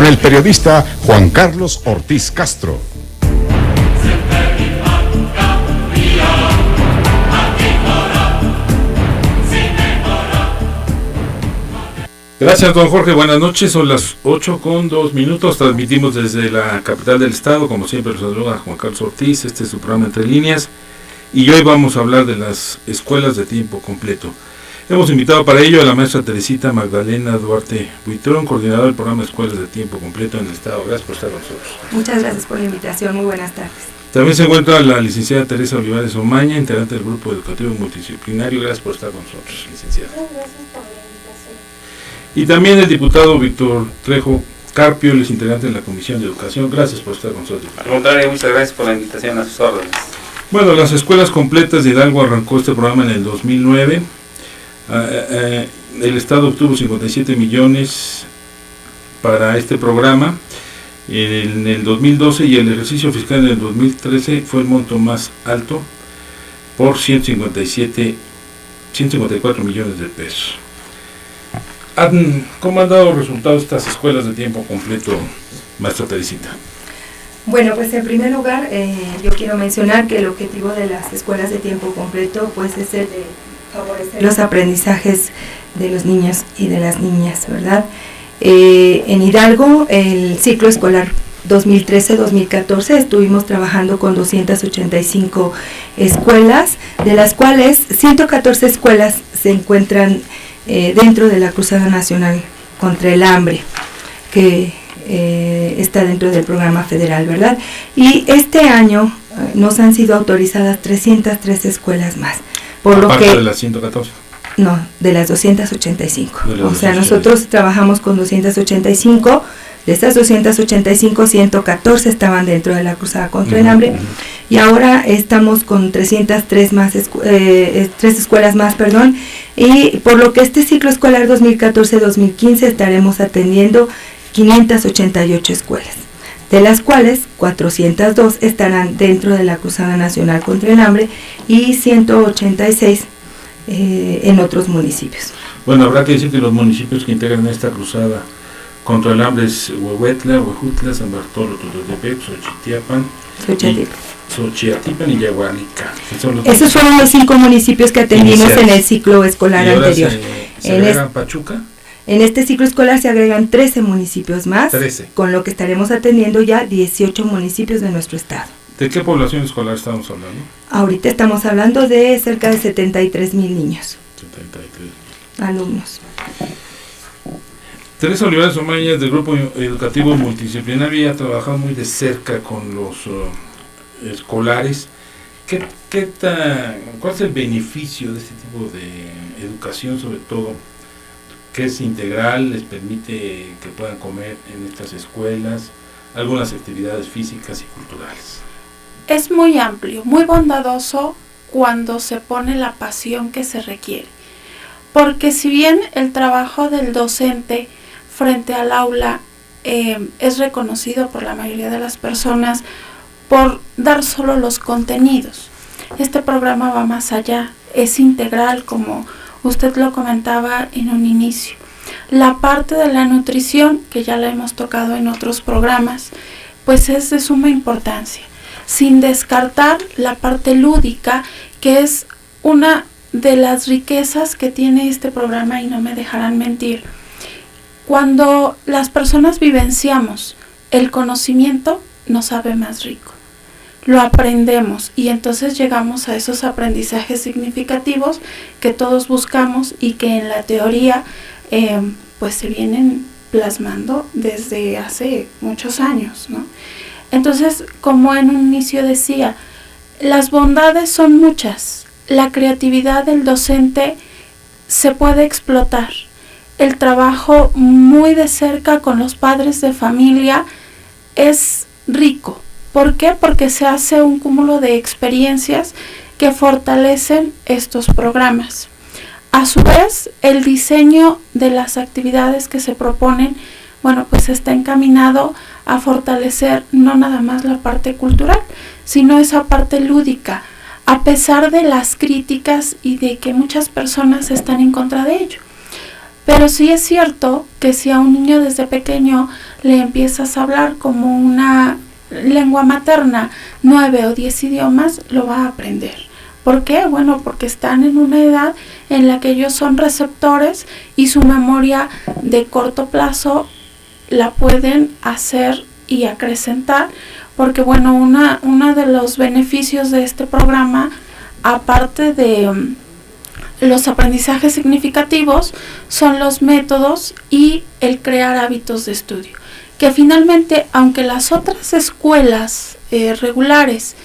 con el periodista Juan Carlos Ortiz Castro. Gracias, don Jorge. Buenas noches. Son las 8:02. Transmitimos desde la capital del estado. Como siempre, los saluda Juan Carlos Ortiz. Este es su programa Entre Líneas. Y hoy vamos a hablar de las escuelas de tiempo completo. Hemos invitado para ello a la maestra Teresita Magdalena Duarte Buitrón, coordinadora del programa de escuelas de tiempo completo en el estado. Gracias por estar con nosotros. Muchas gracias por la invitación. Muy buenas tardes. También se encuentra la licenciada Teresa Olivares Omaña, integrante del grupo educativo multidisciplinario. Gracias por estar con nosotros, licenciada. Gracias por la invitación. Y también el diputado Víctor Trejo Carpio, él es integrante de la Comisión de Educación. Gracias por estar con nosotros. Al contrario, muchas gracias por la invitación, a sus órdenes. Bueno, las escuelas completas de Hidalgo arrancó este programa en el 2009. El Estado obtuvo 57 millones para este programa en el 2012 y el ejercicio fiscal en el 2013 fue el monto más alto por 154 millones de pesos. ¿Cómo han dado resultados estas escuelas de tiempo completo, maestra Teresita? Bueno, pues en primer lugar yo quiero mencionar que el objetivo de las escuelas de tiempo completo pues es el de favorecer los aprendizajes de los niños y de las niñas, ¿verdad? En Hidalgo, el ciclo escolar 2013-2014 estuvimos trabajando con 285 escuelas, de las cuales 114 escuelas se encuentran dentro de la Cruzada Nacional contra el Hambre, que está dentro del programa federal, ¿verdad? Y este año nos han sido autorizadas 303 escuelas más. Por Aparte lo que, de las 114. No, de las 285. De las o sea, 285. nosotros trabajamos con 285. De estas 285, 114 estaban dentro de la Cruzada contra el Hambre. Y ahora estamos con 303 más, 3 escuelas más, perdón. Y por lo que este ciclo escolar 2014-2015 estaremos atendiendo 588 escuelas, de las cuales 402 estarán dentro de la Cruzada Nacional contra el Hambre y 186 en otros municipios. Bueno, habrá que decir que los municipios que integran esta cruzada contra el hambre es Huehuetla, Huejutla, San Bartolo, Tototepec, Xochiapan y Yahualica. Esos fueron los 5 municipios que atendimos iniciales en el ciclo escolar anterior. ¿Se agregan Pachuca? En este ciclo escolar se agregan 13 municipios más, 13. Con lo que estaremos atendiendo ya 18 municipios de nuestro estado. ¿De qué población escolar estamos hablando? Ahorita estamos hablando de cerca de 73,000 niños. 73. Alumnos. Teresa Olivares Omaña, del Grupo Educativo Multidisciplinario, ha trabajado muy de cerca con los escolares. ¿Cuál es el beneficio de este tipo de educación, sobre todo, que es integral, les permite que puedan comer en estas escuelas, algunas actividades físicas y culturales? Es muy amplio, muy bondadoso cuando se pone la pasión que se requiere. Porque si bien el trabajo del docente frente al aula es reconocido por la mayoría de las personas por dar solo los contenidos, este programa va más allá, es integral, como usted lo comentaba en un inicio. La parte de la nutrición, que ya la hemos tocado en otros programas, pues es de suma importancia, sin descartar la parte lúdica, que es una de las riquezas que tiene este programa, y no me dejarán mentir. Cuando las personas vivenciamos el conocimiento, nos sabe más rico. Lo aprendemos y entonces llegamos a esos aprendizajes significativos que todos buscamos y que en la teoría pues se vienen plasmando desde hace muchos años, ¿no? Entonces, como en un inicio decía, las bondades son muchas. La creatividad del docente se puede explotar. El trabajo muy de cerca con los padres de familia es rico. ¿Por qué? Porque se hace un cúmulo de experiencias que fortalecen estos programas. A su vez, el diseño de las actividades que se proponen, bueno, pues está encaminado a fortalecer no nada más la parte cultural, sino esa parte lúdica, a pesar de las críticas y de que muchas personas están en contra de ello. Pero sí es cierto que si a un niño desde pequeño le empiezas a hablar como una lengua materna, 9 o 10 idiomas, lo va a aprender. ¿Por qué? Bueno, porque están en una edad en la que ellos son receptores y su memoria de corto plazo la pueden hacer y acrecentar, porque bueno, uno de los beneficios de este programa, aparte de los aprendizajes significativos, son los métodos y el crear hábitos de estudio, que finalmente, aunque las otras escuelas regulares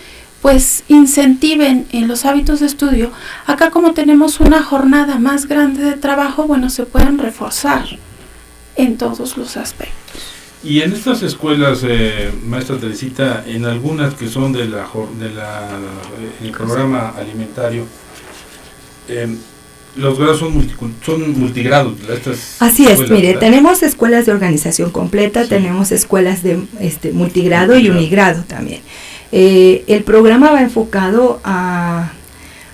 pues incentiven en los hábitos de estudio, acá como tenemos una jornada más grande de trabajo, bueno, se pueden reforzar en todos los aspectos. Y en estas escuelas, maestra Teresita, en algunas que son el programa alimentario, los grados son multigrados. Así es, escuelas, mire, ¿verdad? Tenemos escuelas de organización completa, sí. Tenemos escuelas de multigrado y unigrado también. El programa va enfocado a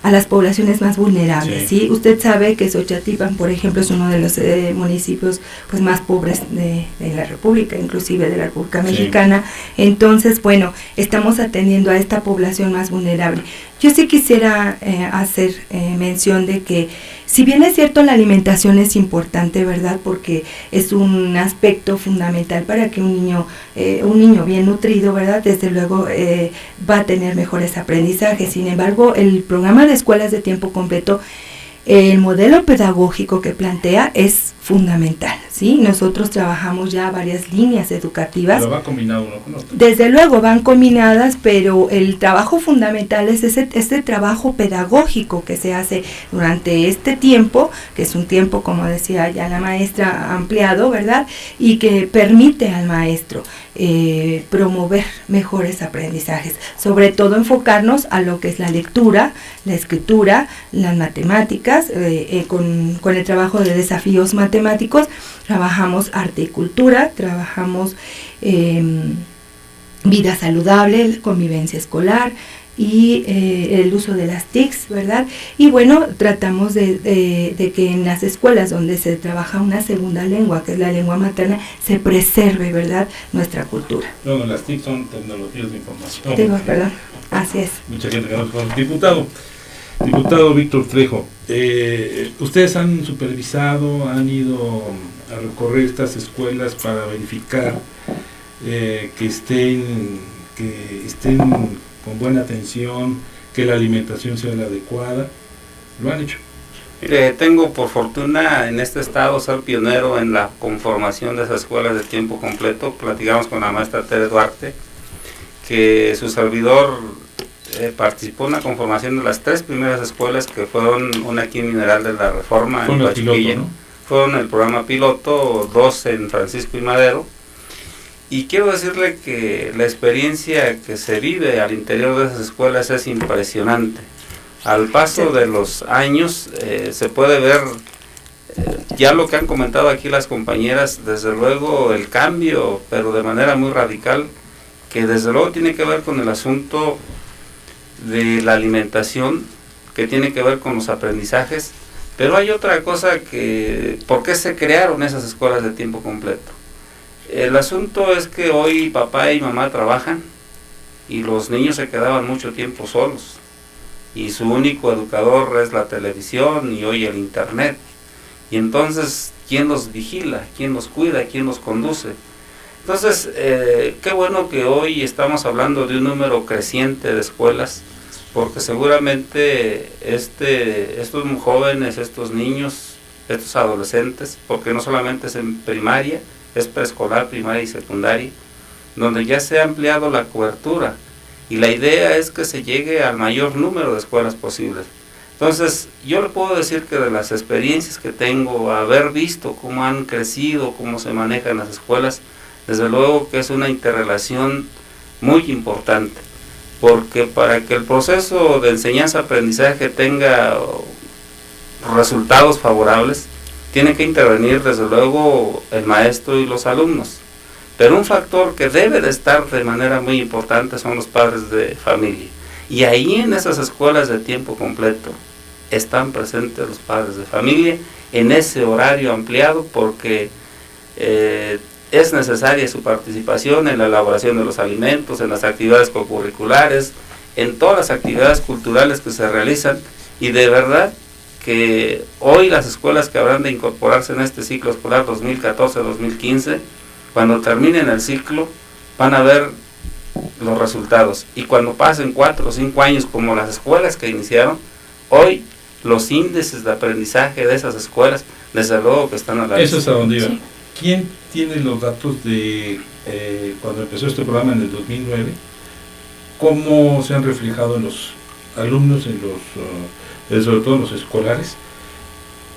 las poblaciones más vulnerables, ¿sí? Usted sabe que Xochatipan, por ejemplo, es uno de los municipios pues más pobres de la República, inclusive de la República Mexicana. Entonces, bueno, estamos atendiendo a esta población más vulnerable. Yo sí quisiera hacer mención de que, si bien es cierto, la alimentación es importante, ¿verdad? Porque es un aspecto fundamental para que un niño bien nutrido, ¿verdad? Desde luego va a tener mejores aprendizajes. Sin embargo, el programa de escuelas de tiempo completo, el modelo pedagógico que plantea es fundamental, ¿sí? Nosotros trabajamos ya varias líneas educativas. Pero va combinado uno con otro. Desde luego van combinadas, pero el trabajo fundamental es este trabajo pedagógico que se hace durante este tiempo, que es un tiempo, como decía ya la maestra, ampliado, ¿verdad? Y que permite al maestro promover mejores aprendizajes, sobre todo enfocarnos a lo que es la lectura, la escritura, las matemáticas, con el trabajo de desafíos matemáticos, trabajamos arte y cultura, trabajamos vida saludable, convivencia escolar y el uso de las TICs, ¿verdad? Y bueno, tratamos de que en las escuelas donde se trabaja una segunda lengua, que es la lengua materna, se preserve, ¿verdad?, nuestra cultura. No, las TIC son tecnologías de información. Perdón, así es. Mucha gente que no conoce. Diputado Víctor Trejo, ¿ustedes han supervisado, han ido a recorrer estas escuelas para verificar que estén con buena atención, que la alimentación sea la adecuada? ¿Lo han hecho? Mire, tengo por fortuna en este estado ser pionero en la conformación de esas escuelas de tiempo completo. Platicamos con la maestra Tere Duarte, que su servidor participó en la conformación de las 3 primeras escuelas, que fueron una aquí en Mineral de la Reforma, en Pachuquilla, ¿no? Fueron el programa piloto, 2 en Francisco y Madero. Y quiero decirle que la experiencia que se vive al interior de esas escuelas es impresionante. Al paso de los años se puede ver, ya lo que han comentado aquí las compañeras, desde luego el cambio, pero de manera muy radical, que desde luego tiene que ver con el asunto de la alimentación, que tiene que ver con los aprendizajes. Pero hay otra cosa, que ¿por qué se crearon esas escuelas de tiempo completo? El asunto es que hoy papá y mamá trabajan y los niños se quedaban mucho tiempo solos y su único educador es la televisión y hoy el internet, y entonces ¿quién los vigila? ¿Quién los cuida? ¿Quién los conduce? Entonces qué bueno que hoy estamos hablando de un número creciente de escuelas, porque seguramente estos jóvenes, estos niños, estos adolescentes, porque no solamente es en primaria, es preescolar, primaria y secundaria, donde ya se ha ampliado la cobertura, y la idea es que se llegue al mayor número de escuelas posibles. Entonces, yo le puedo decir que de las experiencias que tengo, haber visto cómo han crecido, cómo se manejan las escuelas, desde luego que es una interrelación muy importante, porque para que el proceso de enseñanza-aprendizaje tenga resultados favorables, tiene que intervenir desde luego el maestro y los alumnos. Pero un factor que debe de estar de manera muy importante son los padres de familia. Y ahí en esas escuelas de tiempo completo, están presentes los padres de familia en ese horario ampliado, porque es necesaria su participación en la elaboración de los alimentos, en las actividades cocurriculares, en todas las actividades culturales que se realizan, y de verdad que hoy las escuelas que habrán de incorporarse en este ciclo escolar 2014-2015, cuando terminen el ciclo, van a ver los resultados, y cuando pasen 4 o 5 años como las escuelas que iniciaron, hoy los índices de aprendizaje de esas escuelas, desde luego que están a la Eso vista. es a donde iba. Sí. ¿Quién tiene los datos de cuando empezó este programa en el 2009? ¿Cómo se han reflejado en los alumnos, en los, sobre todo en los escolares,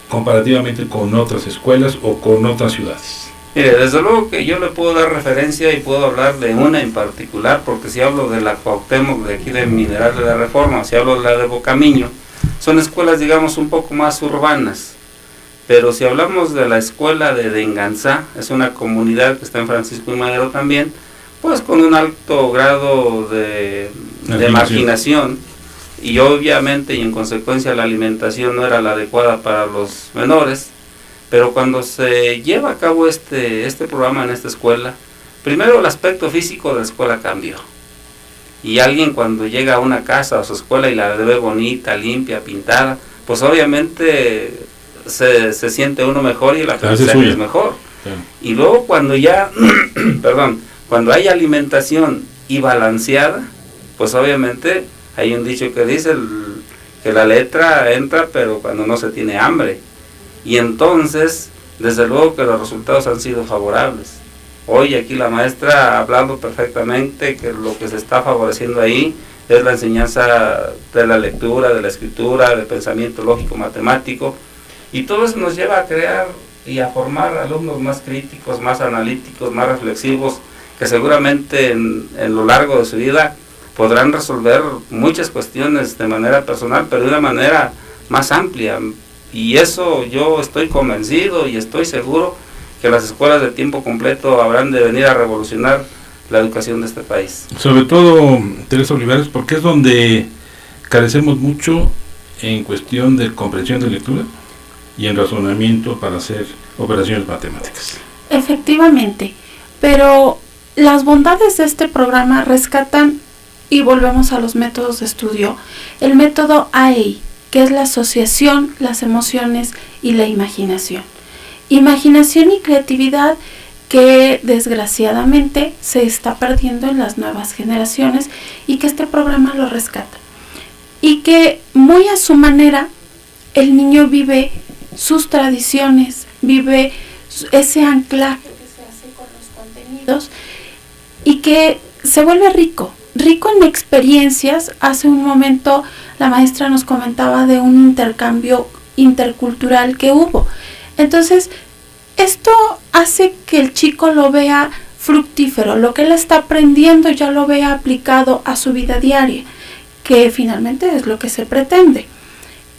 comparativamente con otras escuelas o con otras ciudades? Mire, desde luego que yo le puedo dar referencia y puedo hablar de una en particular, porque si hablo de la Cuauhtémoc, de aquí de Mineral de la Reforma, si hablo de la de Bocamiño, son escuelas, digamos, un poco más urbanas. Pero si hablamos de la escuela de Denganzá, es una comunidad que está en Francisco y Madero también, pues con un alto grado de marginación, y obviamente y en consecuencia la alimentación no era la adecuada para los menores. Pero cuando se lleva a cabo este programa en esta escuela, primero el aspecto físico de la escuela cambió. Y alguien cuando llega a una casa o a su escuela y la ve bonita, limpia, pintada, pues obviamente se siente uno mejor y el aprendizaje es mejor. Sí. Y luego cuando ya, cuando hay alimentación y balanceada, pues obviamente hay un dicho que dice que la letra entra pero cuando no se tiene hambre. Y entonces, desde luego que los resultados han sido favorables. Hoy aquí la maestra ha hablado perfectamente que lo que se está favoreciendo ahí es la enseñanza de la lectura, de la escritura, del pensamiento lógico matemático, y todo eso nos lleva a crear y a formar alumnos más críticos, más analíticos, más reflexivos, que seguramente en lo largo de su vida podrán resolver muchas cuestiones de manera personal, pero de una manera más amplia. Y eso yo estoy convencido y estoy seguro que las escuelas de tiempo completo habrán de venir a revolucionar la educación de este país. Sobre todo, Teresa Olivares, porque es donde carecemos mucho en cuestión de comprensión de lectura y en razonamiento para hacer operaciones matemáticas. Efectivamente, pero las bondades de este programa rescatan, y volvemos a los métodos de estudio, el método AEI, que es la asociación, las emociones y la imaginación. Imaginación y creatividad que desgraciadamente se está perdiendo en las nuevas generaciones y que este programa lo rescata. Y que muy a su manera el niño vive sus tradiciones, vive ese anclaje que se hace con los contenidos y que se vuelve rico en experiencias. Hace un momento la maestra nos comentaba de un intercambio intercultural que hubo. Entonces, esto hace que el chico lo vea fructífero, lo que él está aprendiendo ya lo vea aplicado a su vida diaria, que finalmente es lo que se pretende.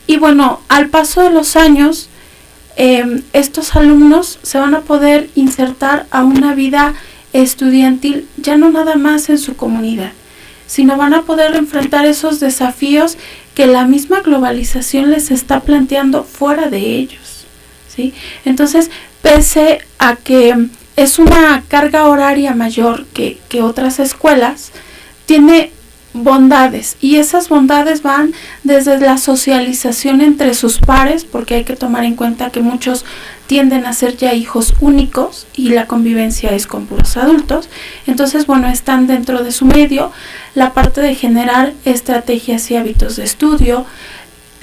Y bueno, al paso de los años, estos alumnos se van a poder insertar a una vida estudiantil, ya no nada más en su comunidad, sino van a poder enfrentar esos desafíos que la misma globalización les está planteando fuera de ellos, ¿sí? Entonces, pese a que es una carga horaria mayor que otras escuelas, tiene bondades, y esas bondades van desde la socialización entre sus pares, porque hay que tomar en cuenta que muchos tienden a ser ya hijos únicos y la convivencia es con puros adultos. Entonces, bueno, están dentro de su medio, la parte de generar estrategias y hábitos de estudio,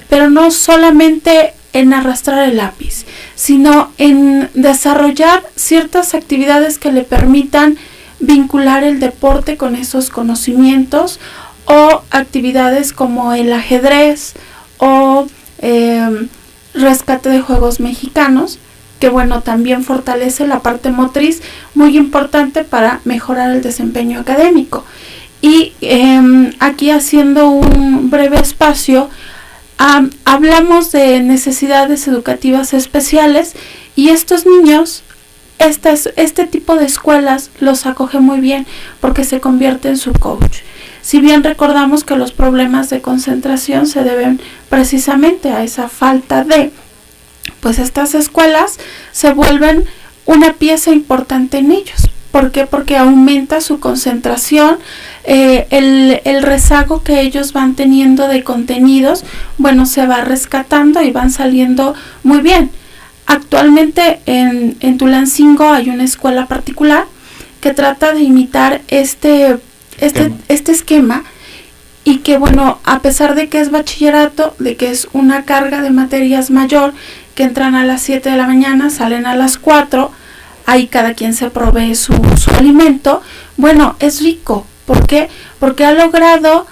pero no solamente en arrastrar el lápiz, sino en desarrollar ciertas actividades que le permitan vincular el deporte con esos conocimientos, o actividades como el ajedrez o rescate de juegos mexicanos, que bueno, también fortalece la parte motriz, muy importante para mejorar el desempeño académico. Y aquí, haciendo un breve espacio, hablamos de necesidades educativas especiales, y estos niños, este tipo de escuelas los acoge muy bien porque se convierte en su coach. Si bien recordamos que los problemas de concentración se deben precisamente a esa falta de, pues estas escuelas se vuelven una pieza importante en ellos. ¿Por qué? Porque aumenta su concentración, el rezago que ellos van teniendo de contenidos, bueno, se va rescatando y van saliendo muy bien. Actualmente en Tulancingo hay una escuela particular que trata de imitar este esquema, y que, bueno, a pesar de que es bachillerato, de que es una carga de materias mayor, que entran a las 7 de la mañana, salen a las 4, ahí cada quien se provee su alimento, bueno, es rico. ¿Por qué? Porque ha logrado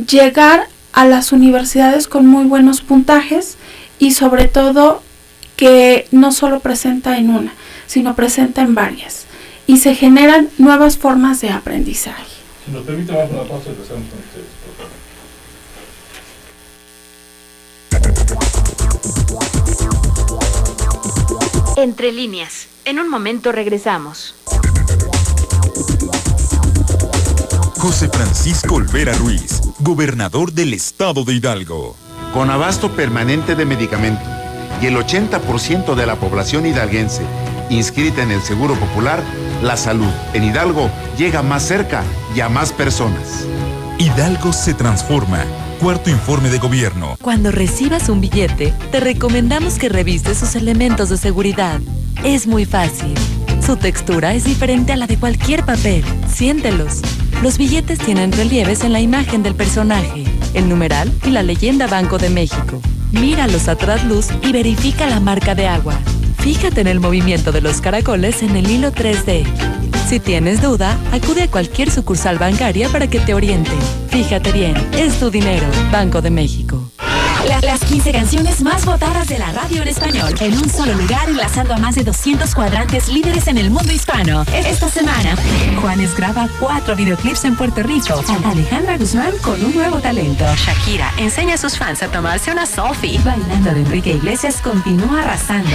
llegar a las universidades con muy buenos puntajes, y sobre todo que no solo presenta en una, sino presenta en varias, y se generan nuevas formas de aprendizaje. Si nos permite, vamos a una pausa y regresamos con ustedes, por favor. Entre líneas. En un momento regresamos. José Francisco Olvera Ruiz, gobernador del estado de Hidalgo. Con abasto permanente de medicamento y el 80% de la población hidalguense inscrita en el Seguro Popular, la salud en Hidalgo llega más cerca y a más personas. Hidalgo se transforma. Cuarto informe de gobierno. Cuando recibas un billete, te recomendamos que revises sus elementos de seguridad. Es muy fácil. Su textura es diferente a la de cualquier papel. Siéntelos. Los billetes tienen relieves en la imagen del personaje, el numeral y la leyenda Banco de México. Míralos a trasluz y verifica la marca de agua. Fíjate en el movimiento de los caracoles en el hilo 3D. Si tienes duda, acude a cualquier sucursal bancaria para que te orienten. Fíjate bien, es tu dinero. Banco de México. Las 15 canciones más votadas de la radio en español, en un solo lugar, enlazando a más de 200 cuadrantes líderes en el mundo hispano. Esta semana, Juanes graba 4 videoclips en Puerto Rico. Alejandra Guzmán con un nuevo talento. Shakira enseña a sus fans a tomarse una selfie. Bailando de Enrique Iglesias continúa arrasando.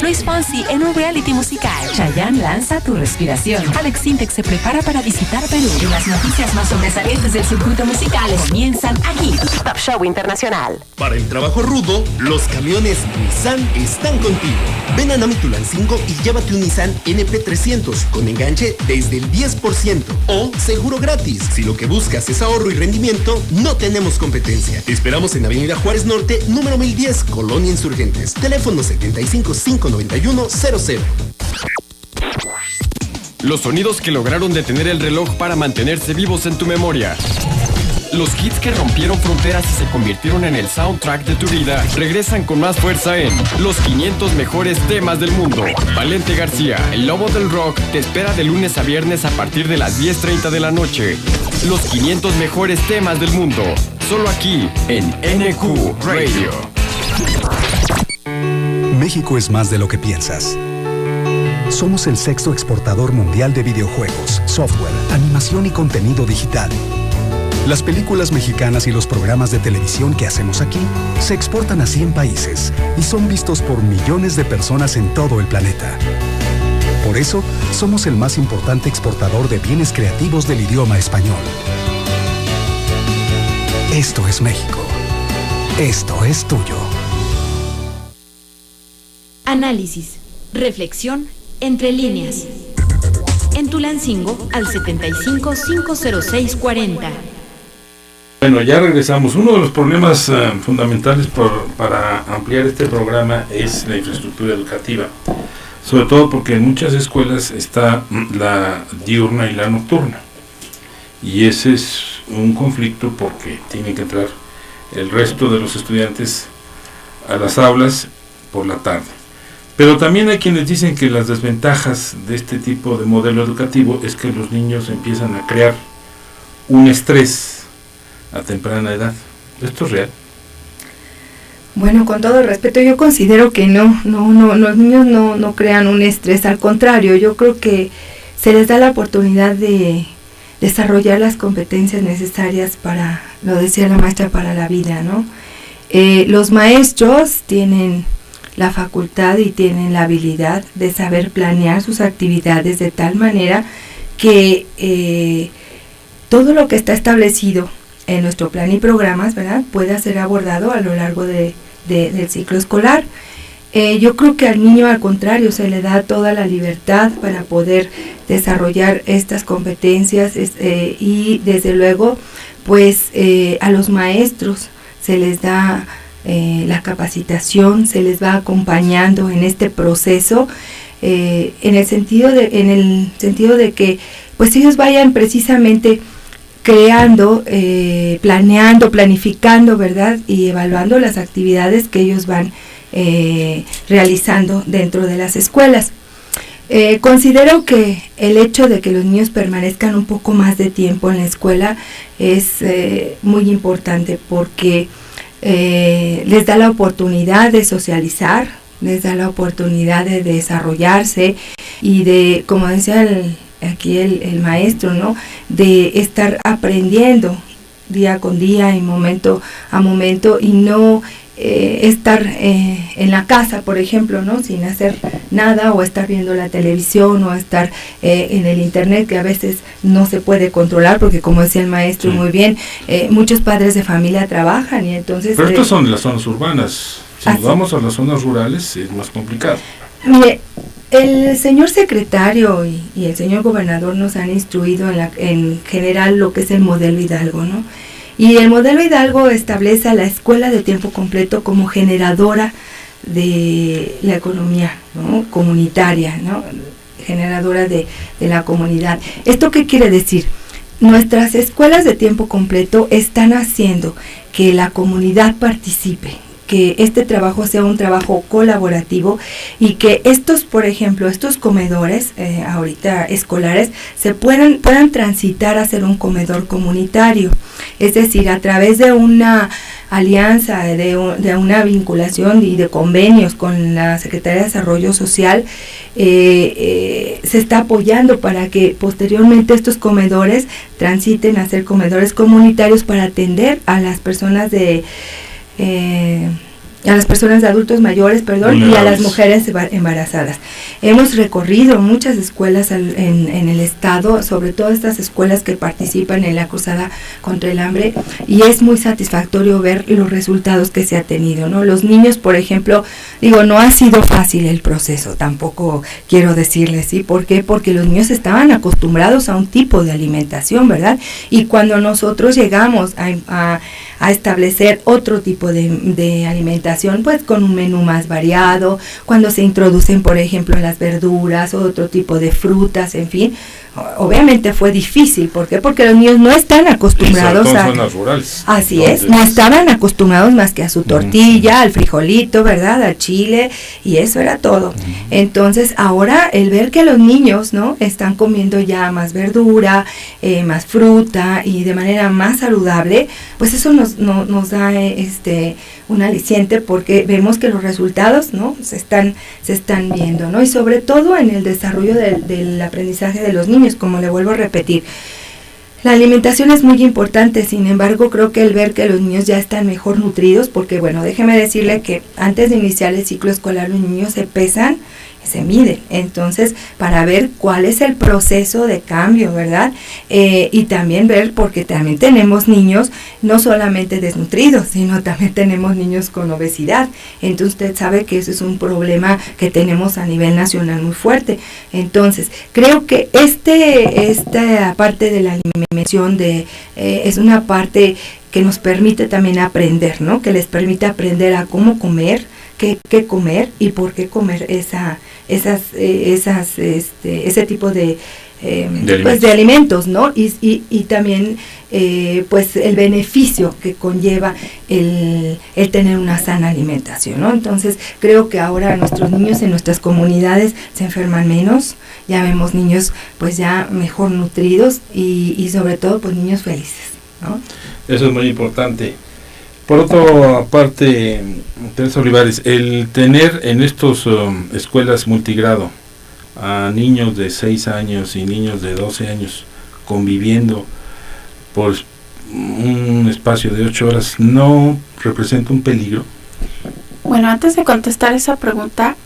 Luis Fonsi en un reality musical. Chayanne lanza Tu Respiración. Alex Sintek se prepara para visitar Perú. Y las noticias más sobresalientes del circuito musical comienzan aquí. Top Show Internacional. Para el trabajo rudo, los camiones Nissan están contigo. Ven a Nami Tulancingo y llévate un Nissan NP300 con enganche desde el 10% o seguro gratis. Si lo que buscas es ahorro y rendimiento, no tenemos competencia. Te esperamos en Avenida Juárez Norte, número 1010, Colonia Insurgentes. Teléfono 75-591-00. Los sonidos que lograron detener el reloj para mantenerse vivos en tu memoria. Los hits que rompieron fronteras y se convirtieron en el soundtrack de tu vida regresan con más fuerza en Los 500 mejores temas del mundo. Valente García, el lobo del rock, te espera de lunes a viernes a partir de las 10:30 de la noche. Los 500 mejores temas del mundo, solo aquí en NQ Radio. México es más de lo que piensas. Somos el 6º exportador mundial de videojuegos, software, animación y contenido digital. Las películas mexicanas y los programas de televisión que hacemos aquí se exportan a 100 países y son vistos por millones de personas en todo el planeta. Por eso, somos el más importante exportador de bienes creativos del idioma español. Esto es México. Esto es tuyo. Análisis, reflexión, entre líneas. En Tulancingo al 75-506-40. Bueno, ya regresamos. Uno de los problemas fundamentales para ampliar este programa es la infraestructura educativa, sobre todo porque en muchas escuelas está la diurna y la nocturna, y ese es un conflicto porque tienen que entrar el resto de los estudiantes a las aulas por la tarde. Pero también hay quienes dicen que las desventajas de este tipo de modelo educativo es que los niños empiezan a crear un estrés a temprana edad. ¿Esto es real? Bueno, con todo respeto, yo considero que no, los niños no crean un estrés, al contrario, yo creo que se les da la oportunidad de desarrollar las competencias necesarias para, lo decía la maestra, para la vida, ¿no? Los maestros tienen la facultad y tienen la habilidad de saber planear sus actividades de tal manera que todo lo que está establecido en nuestro plan y programas, ¿verdad?, pueda ser abordado a lo largo del ciclo escolar. Yo creo que al niño, al contrario, se le da toda la libertad para poder desarrollar estas competencias y desde luego pues a los maestros se les da la capacitación, se les va acompañando en este proceso, en el sentido de que pues ellos vayan precisamente creando, planeando, planificando, ¿verdad?, y evaluando las actividades que ellos van realizando dentro de las escuelas. Considero que el hecho de que los niños permanezcan un poco más de tiempo en la escuela es muy importante porque les da la oportunidad de socializar, les da la oportunidad de desarrollarse y de, como decía aquí el maestro, ¿no?, de estar aprendiendo día con día y momento a momento y no estar en la casa, por ejemplo, ¿no?, sin hacer nada, o estar viendo la televisión, o estar en el internet, que a veces no se puede controlar, porque como decía el maestro muy bien, muchos padres de familia trabajan y entonces... Pero estas son las zonas urbanas, si nos vamos a las zonas rurales es más complicado. Mire, el señor secretario y el señor gobernador nos han instruido en general lo que es el modelo Hidalgo, ¿no? Y el modelo Hidalgo establece a la escuela de tiempo completo como generadora de la economía, ¿no?, comunitaria, ¿no?, generadora de la comunidad. ¿Esto qué quiere decir? Nuestras escuelas de tiempo completo están haciendo que la comunidad participe, que este trabajo sea un trabajo colaborativo y que estos, por ejemplo, estos comedores ahorita escolares se puedan transitar a ser un comedor comunitario, es decir, a través de una alianza, de una vinculación y de convenios con la Secretaría de Desarrollo Social, se está apoyando para que posteriormente estos comedores transiten a ser comedores comunitarios para atender a las personas de adultos mayores, y a las mujeres embarazadas. Hemos recorrido muchas escuelas en el estado, sobre todo estas escuelas que participan en la cruzada contra el hambre, y es muy satisfactorio ver los resultados que se ha tenido, ¿no? Los niños, por ejemplo, no ha sido fácil el proceso, tampoco quiero decirles, ¿sí? ¿Por qué? Porque los niños estaban acostumbrados a un tipo de alimentación, ¿verdad? Y cuando nosotros llegamos a establecer otro tipo de alimentación, pues con un menú más variado, cuando se introducen, por ejemplo, las verduras, otro tipo de frutas, en fin, obviamente fue difícil. ¿Por qué? Porque los niños no están acostumbrados a zonas rurales. Así es, no estaban acostumbrados más que a su tortilla, al frijolito, ¿verdad?, al chile, y eso era todo. Entonces, ahora el ver que los niños, ¿no?, están comiendo ya más verdura, más fruta y de manera más saludable, pues eso nos da un aliciente, porque vemos que los resultados, ¿no?, se están viendo, ¿no? Y sobre todo en el desarrollo del aprendizaje de los niños, como le vuelvo a repetir. La alimentación es muy importante, sin embargo, creo que el ver que los niños ya están mejor nutridos, porque bueno, déjeme decirle que antes de iniciar el ciclo escolar los niños se pesan, se miden, entonces para ver cuál es el proceso de cambio, ¿verdad? Y también ver, porque también tenemos niños no solamente desnutridos, sino también tenemos niños con obesidad. Entonces usted sabe que eso es un problema que tenemos a nivel nacional muy fuerte. Entonces creo que esta parte de la alimentación es una parte que nos permite también aprender, ¿no? Que les permite aprender a cómo comer, qué comer y por qué comer ese tipo de alimentos, ¿no? Y también pues el beneficio que conlleva el tener una sana alimentación, ¿no? Entonces creo que ahora nuestros niños en nuestras comunidades se enferman menos, ya vemos niños pues ya mejor nutridos y sobre todo pues niños felices, ¿no? Eso es muy importante. Por otra parte, Teresa Olivares, el tener en estos escuelas multigrado a niños de 6 años y niños de 12 años conviviendo por un espacio de 8 horas, ¿no representa un peligro? Bueno, antes de contestar esa pregunta,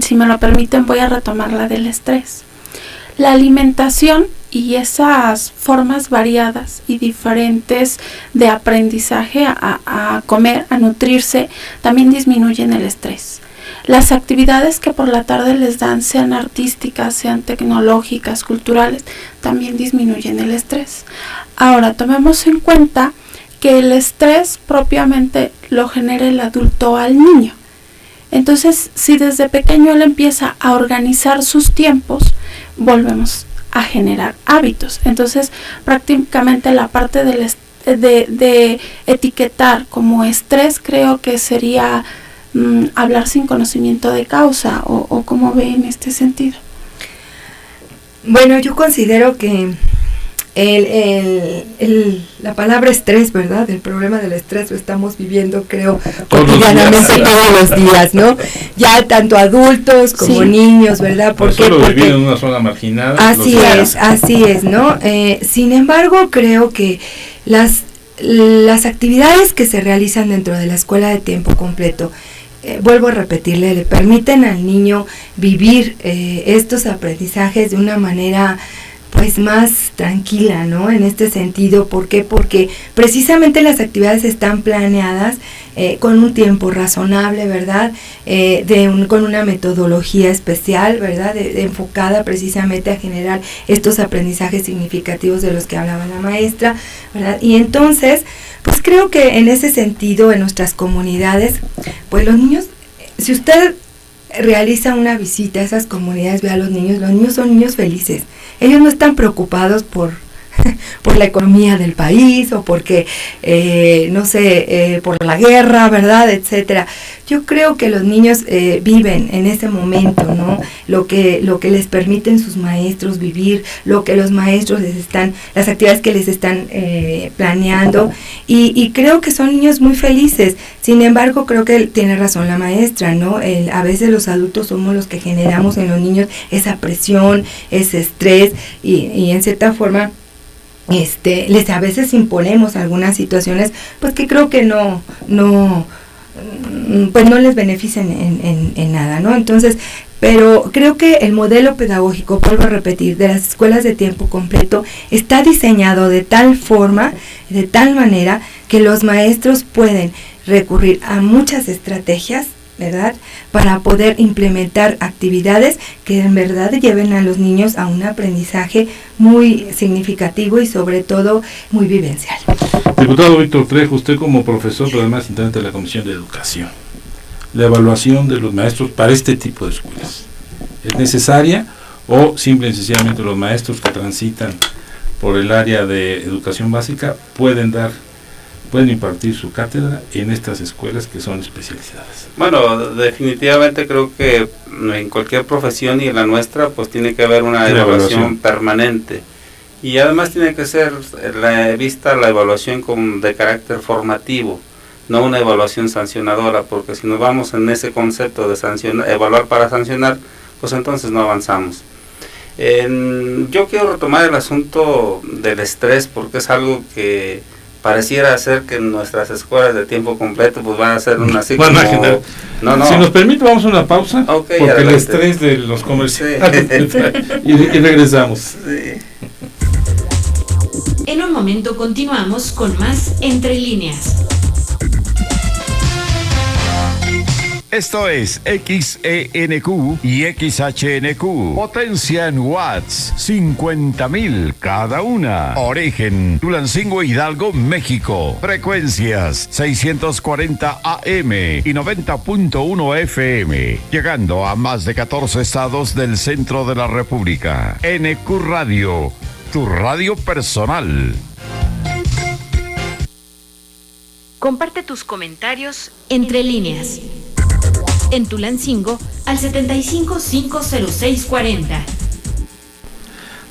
si me lo permiten, voy a retomar la del estrés. La alimentación y esas formas variadas y diferentes de aprendizaje a comer, a nutrirse, también disminuyen el estrés. Las actividades que por la tarde les dan, sean artísticas, sean tecnológicas, culturales, también disminuyen el estrés. Ahora, tomemos en cuenta que el estrés propiamente lo genera el adulto al niño. Entonces, si desde pequeño él empieza a organizar sus tiempos, volvemos a generar hábitos. Entonces, prácticamente la parte de etiquetar como estrés, creo que sería hablar sin conocimiento de causa, o cómo ve en este sentido. Bueno, yo considero que la palabra estrés, ¿verdad? El problema del estrés lo estamos viviendo, creo, cotidianamente todos los días, ¿no? Ya tanto adultos como niños, ¿verdad? Porque vivir en una zona marginada. Así es, ¿no? Sin embargo, creo que las actividades que se realizan dentro de la escuela de tiempo completo, vuelvo a repetirle, le permiten al niño vivir estos aprendizajes de una manera pues más tranquila, ¿no? En este sentido, ¿por qué? Porque precisamente las actividades están planeadas con un tiempo razonable, ¿verdad? Con una metodología especial, ¿verdad? Enfocada precisamente a generar estos aprendizajes significativos de los que hablaba la maestra, ¿verdad? Y entonces, pues creo que en ese sentido, en nuestras comunidades, pues los niños, si usted realiza una visita a esas comunidades, ve a los niños son niños felices. Ellos no están preocupados por la economía del país o porque, por la guerra, ¿verdad? Etcétera. Yo creo que los niños viven en ese momento, ¿no? Lo que les permiten sus maestros vivir, lo que los maestros las actividades que les están planeando, y creo que son niños muy felices. Sin embargo, creo que tiene razón la maestra, ¿no? A veces los adultos somos los que generamos en los niños esa presión, ese estrés, y en cierta forma les a veces imponemos algunas situaciones pues que creo que no les benefician en nada, ¿no? Entonces, pero creo que el modelo pedagógico, vuelvo a repetir, de las escuelas de tiempo completo está diseñado de tal forma, de tal manera que los maestros pueden recurrir a muchas estrategias, ¿verdad?, para poder implementar actividades que en verdad lleven a los niños a un aprendizaje muy significativo y sobre todo muy vivencial. Diputado Víctor Trejo, usted como profesor, pero además integrante de la Comisión de Educación, la evaluación de los maestros para este tipo de escuelas, ¿es necesaria o simple y sencillamente los maestros que transitan por el área de educación básica pueden impartir su cátedra en estas escuelas que son especializadas? Bueno, definitivamente creo que en cualquier profesión y en la nuestra pues tiene que haber una evaluación permanente, y además tiene que ser vista la evaluación de carácter formativo, no una evaluación sancionadora, porque si nos vamos en ese concepto de evaluar para sancionar, pues entonces no avanzamos. Yo quiero retomar el asunto del estrés, porque es algo que pareciera ser que nuestras escuelas de tiempo completo pues van a ser una así como... No. Si nos permite, vamos a una pausa, porque adelante. El estrés de los comerciales y regresamos. Sí. En un momento continuamos con más Entre Líneas. Esto es XENQ y XHNQ. Potencia en watts, 50,000 cada una. Origen, Tulancingo, Hidalgo, México. Frecuencias 640 AM y 90.1 FM. Llegando a más de 14 estados del centro de la República. NQ Radio, tu radio personal. Comparte tus comentarios Entre Líneas. En Tulancingo al 75-50640.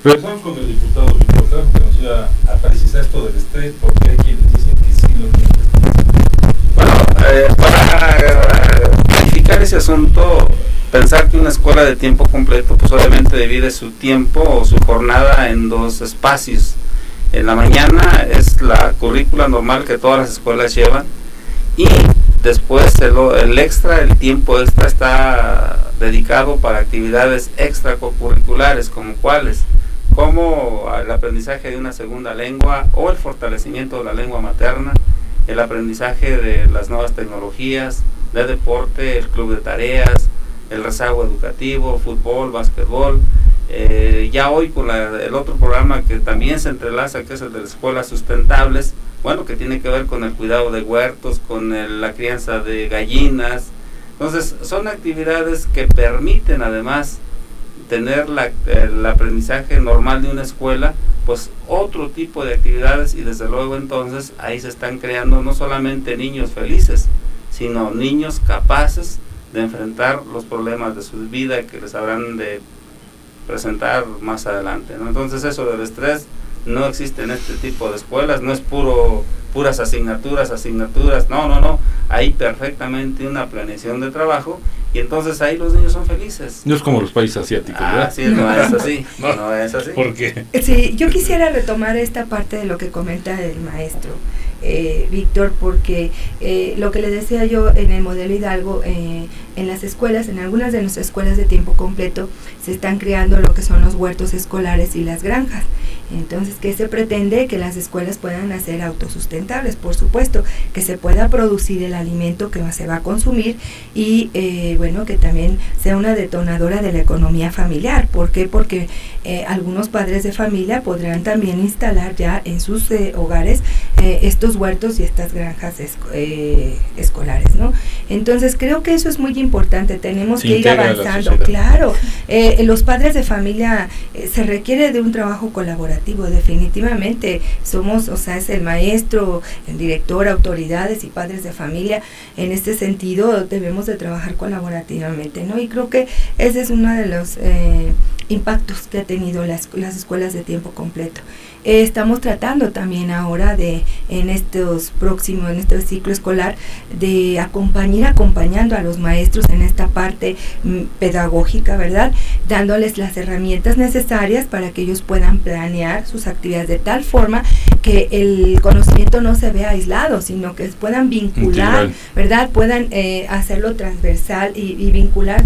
Regresamos con el diputado Víctor Trejo, que nos iba a precisar esto del estrés, porque hay quienes dicen que sí lo tienen. Bueno, para clarificar ese asunto, pensar que una escuela de tiempo completo pues obviamente divide su tiempo o su jornada en dos espacios. En la mañana es la currícula normal que todas las escuelas llevan, y después el tiempo extra está dedicado para actividades extracurriculares, como cuáles, como el aprendizaje de una segunda lengua o el fortalecimiento de la lengua materna, el aprendizaje de las nuevas tecnologías, de deporte, el club de tareas, el rezago educativo, fútbol, básquetbol. Ya hoy con el otro programa que también se entrelaza, que es el de las escuelas sustentables, bueno, que tiene que ver con el cuidado de huertos, con la crianza de gallinas. Entonces son actividades que permiten además tener el aprendizaje normal de una escuela, pues otro tipo de actividades, y desde luego entonces ahí se están creando no solamente niños felices, sino niños capaces de enfrentar los problemas de su vida que les habrán de presentar más adelante, ¿no? Entonces eso del estrés no existe en este tipo de escuelas, no es puras asignaturas, no, hay perfectamente una planeación de trabajo, y entonces ahí los niños son felices. No es como los países asiáticos, ¿verdad? Sí, no es así, no es así. ¿Por qué? Sí, yo quisiera retomar esta parte de lo que comenta el maestro Víctor, porque lo que le decía yo en el modelo Hidalgo, en las escuelas, en algunas de nuestras escuelas de tiempo completo, se están creando lo que son los huertos escolares y las granjas. Entonces, ¿qué se pretende? Que las escuelas puedan hacer autosustentables, por supuesto, que se pueda producir el alimento que se va a consumir y, bueno, que también sea una detonadora de la economía familiar. ¿Por qué? Porque algunos padres de familia podrán también instalar ya en sus hogares estos huertos y estas granjas escolares, ¿no? Entonces, creo que eso es muy importante, tenemos que ir avanzando, claro. Los padres de familia se requiere de un trabajo colaborativo, definitivamente. Somos, o sea, es el maestro, el director, autoridades y padres de familia. En este sentido debemos de trabajar colaborativamente, ¿no? Y creo que ese es uno de los impactos que ha tenido las escuelas de tiempo completo. Estamos tratando también ahora en este ciclo escolar, de ir acompañando a los maestros en esta parte pedagógica, ¿verdad? Dándoles las herramientas necesarias para que ellos puedan planear sus actividades de tal forma que el conocimiento no se vea aislado, sino que puedan vincular, ¿verdad? Puedan hacerlo transversal y vincular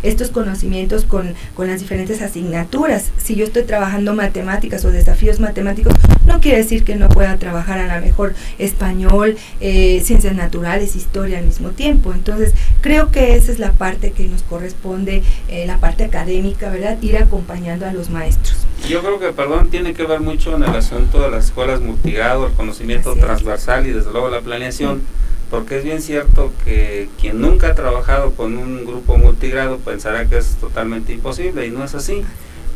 estos conocimientos con las diferentes asignaturas. Si yo estoy trabajando matemáticas o desafíos matemáticos, no quiere decir que no pueda trabajar a lo mejor español, ciencias naturales, historia al mismo tiempo. Entonces, creo que esa es la parte que nos corresponde, la parte académica, ¿verdad? Ir acompañando a los maestros. Yo creo que, tiene que ver mucho en el asunto de las escuelas multigrado, el conocimiento transversal y desde luego la planeación, porque es bien cierto que quien nunca ha trabajado con un grupo multigrado pensará que es totalmente imposible, y no es así,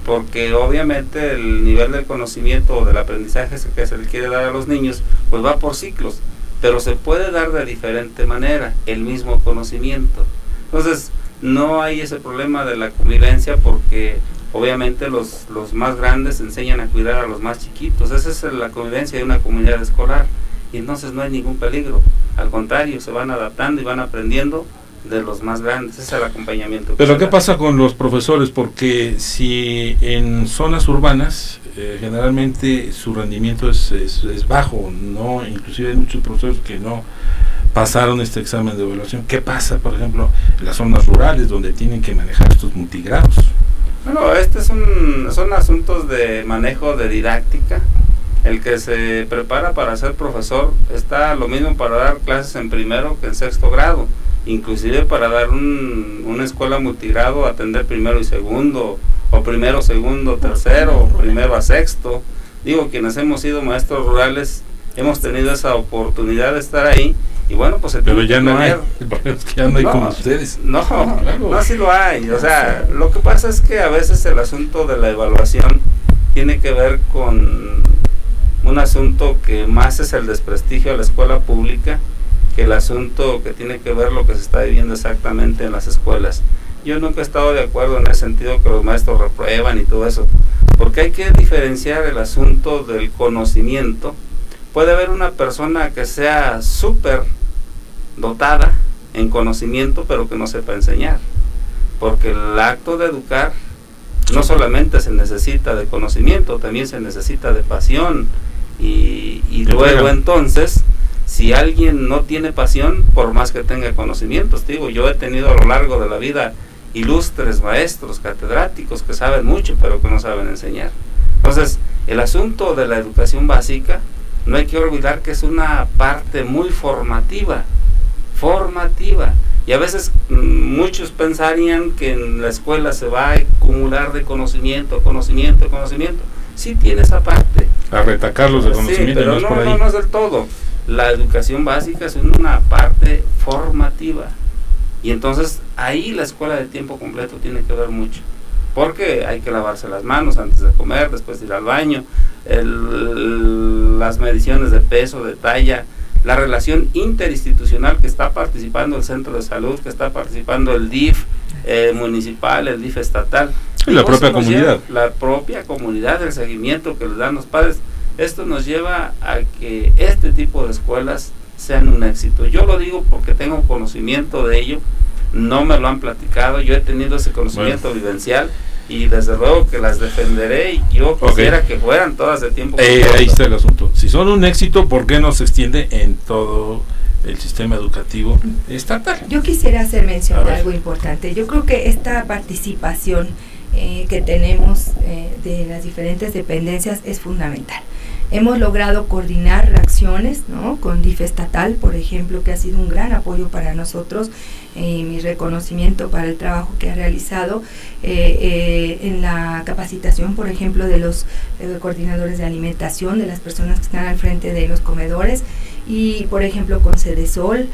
porque obviamente el nivel del conocimiento o del aprendizaje que se le quiere dar a los niños pues va por ciclos, pero se puede dar de diferente manera el mismo conocimiento. Entonces no hay ese problema de la convivencia, porque obviamente los más grandes enseñan a cuidar a los más chiquitos. Esa es la convivencia de una comunidad escolar, y entonces no hay ningún peligro, al contrario, se van adaptando y van aprendiendo de los más grandes. Ese es el acompañamiento. Pero ¿qué pasa con los profesores? Porque si en zonas urbanas generalmente su rendimiento es bajo, no, inclusive hay muchos profesores que no pasaron este examen de evaluación. ¿Qué pasa, por ejemplo, en las zonas rurales donde tienen que manejar estos multigrados? Bueno, son asuntos de manejo de didáctica. El que se prepara para ser profesor está lo mismo para dar clases en primero que en sexto grado, inclusive para dar una escuela multigrado, atender primero y segundo, o primero, segundo, tercero, o primero a sexto. Digo, quienes hemos sido maestros rurales hemos tenido esa oportunidad de estar ahí, y bueno, pues pero ya no hay, el problema es que ya no hay como ustedes. No, claro. No, sí lo hay, o sea, lo que pasa es que a veces el asunto de la evaluación tiene que ver con un asunto que más es el desprestigio a la escuela pública que el asunto que tiene que ver lo que se está viviendo exactamente en las escuelas. Yo nunca he estado de acuerdo en el sentido que los maestros reprueban y todo eso, porque hay que diferenciar el asunto del conocimiento. Puede haber una persona que sea súper dotada en conocimiento, pero que no sepa enseñar, porque el acto de educar no solamente se necesita de conocimiento, también se necesita de pasión, y luego entonces, si alguien no tiene pasión, por más que tenga conocimientos, digo, yo he tenido a lo largo de la vida ilustres maestros, catedráticos que saben mucho, pero que no saben enseñar. Entonces, el asunto de la educación básica, no hay que olvidar que es una parte muy formativa, y a veces muchos pensarían que en la escuela se va a acumular de conocimiento, sí tiene esa parte. A retacarlos de conocimiento, sí, pero no es por ahí. No es del todo. La educación básica es una parte formativa, y entonces ahí la escuela de tiempo completo tiene que ver mucho, porque hay que lavarse las manos antes de comer, después de ir al baño, las mediciones de peso, de talla, la relación interinstitucional que está participando el centro de salud, que está participando el DIF municipal, el DIF estatal, y la propia comunidad. La propia comunidad, el seguimiento que les dan los padres. Esto nos lleva a que este tipo de escuelas sean un éxito. Yo lo digo porque tengo conocimiento de ello, no me lo han platicado, yo he tenido ese conocimiento vivencial, y desde luego que las defenderé, y yo quisiera que fueran todas de tiempo completo. Ahí está el asunto. Si son un éxito, ¿por qué no se extiende en todo el sistema educativo estatal? Yo quisiera hacer mención de algo importante. Yo creo que esta participación que tenemos de las diferentes dependencias es fundamental. Hemos logrado coordinar acciones, ¿no?, con DIF estatal, por ejemplo, que ha sido un gran apoyo para nosotros, mi reconocimiento para el trabajo que ha realizado en la capacitación, por ejemplo, de los coordinadores de alimentación, de las personas que están al frente de los comedores, y por ejemplo con Cedesol,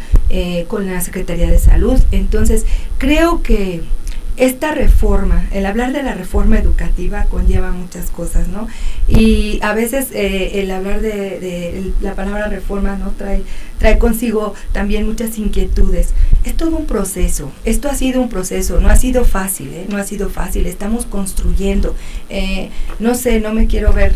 con la Secretaría de Salud. Entonces creo que esta reforma, el hablar de la reforma educativa conlleva muchas cosas, ¿no? Y a veces el hablar de la palabra reforma, ¿no?, trae consigo también muchas inquietudes. Es todo un proceso, esto ha sido un proceso, no ha sido fácil, no ha sido fácil, estamos construyendo. No sé, no me quiero ver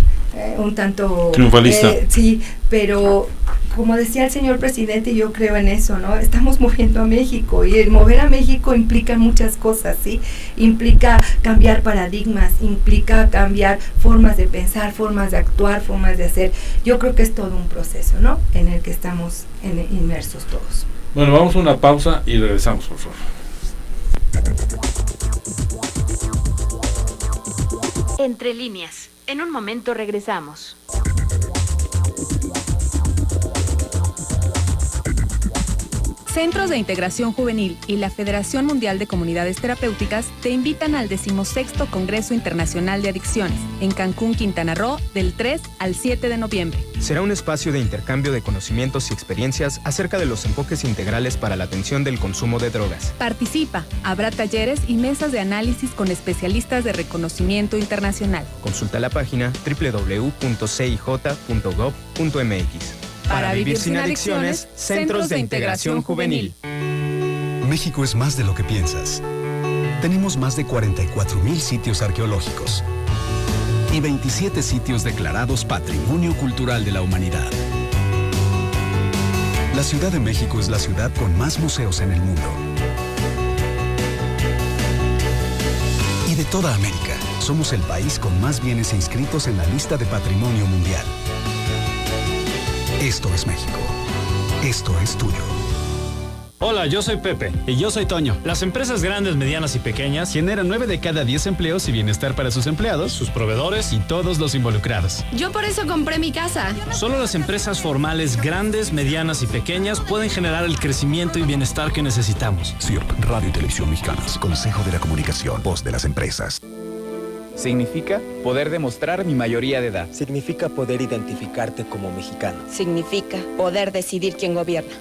un tanto triunfalista. Sí, pero como decía el señor presidente, yo creo en eso, ¿no? Estamos moviendo a México, y el mover a México implica muchas cosas, ¿sí? Implica cambiar paradigmas, implica cambiar formas de pensar, formas de actuar, formas de hacer. Yo creo que es todo un proceso, ¿no?, en el que estamos inmersos todos. Bueno, vamos a una pausa y regresamos, por favor. Entre líneas. En un momento regresamos. Centros de Integración Juvenil y la Federación Mundial de Comunidades Terapéuticas te invitan al 16º Congreso Internacional de Adicciones en Cancún, Quintana Roo, del 3 al 7 de noviembre. Será un espacio de intercambio de conocimientos y experiencias acerca de los enfoques integrales para la atención del consumo de drogas. Participa, habrá talleres y mesas de análisis con especialistas de reconocimiento internacional. Consulta la página www.cij.gov.mx. Para vivir sin adicciones, Centros de Integración Juvenil. México es más de lo que piensas. Tenemos más de 44,000 sitios arqueológicos y 27 sitios declarados Patrimonio Cultural de la Humanidad. La Ciudad de México es la ciudad con más museos en el mundo. Y de toda América, somos el país con más bienes inscritos en la lista de Patrimonio Mundial. Esto es México. Esto es tuyo. Hola, yo soy Pepe. Y yo soy Toño. Las empresas grandes, medianas y pequeñas generan 9 de cada 10 empleos y bienestar para sus empleados, sus proveedores y todos los involucrados. Yo por eso compré mi casa. Solo las empresas formales grandes, medianas y pequeñas pueden generar el crecimiento y bienestar que necesitamos. CIRP, Radio y Televisión Mexicanas. Consejo de la Comunicación, voz de las empresas. Significa poder demostrar mi mayoría de edad. Significa poder identificarte como mexicano. Significa poder decidir quién gobierna.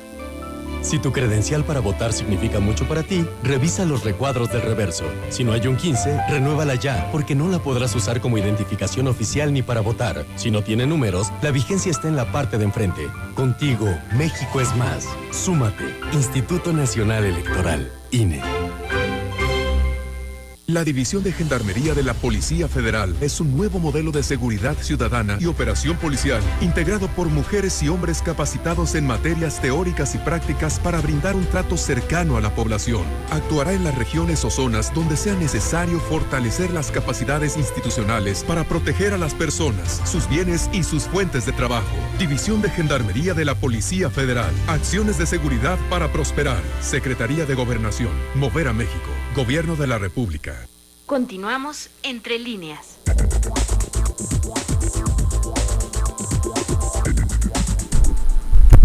Si tu credencial para votar significa mucho para ti, revisa los recuadros del reverso. Si no hay un 15, renuévala ya, porque no la podrás usar como identificación oficial ni para votar. Si no tiene números, la vigencia está en la parte de enfrente. Contigo, México es más. Súmate. Instituto Nacional Electoral, INE. La División de Gendarmería de la Policía Federal es un nuevo modelo de seguridad ciudadana y operación policial, integrado por mujeres y hombres capacitados en materias teóricas y prácticas para brindar un trato cercano a la población. Actuará en las regiones o zonas donde sea necesario fortalecer las capacidades institucionales para proteger a las personas, sus bienes y sus fuentes de trabajo. División de Gendarmería de la Policía Federal. Acciones de seguridad para prosperar. Secretaría de Gobernación. Mover a México. Gobierno de la República. Continuamos Entre Líneas.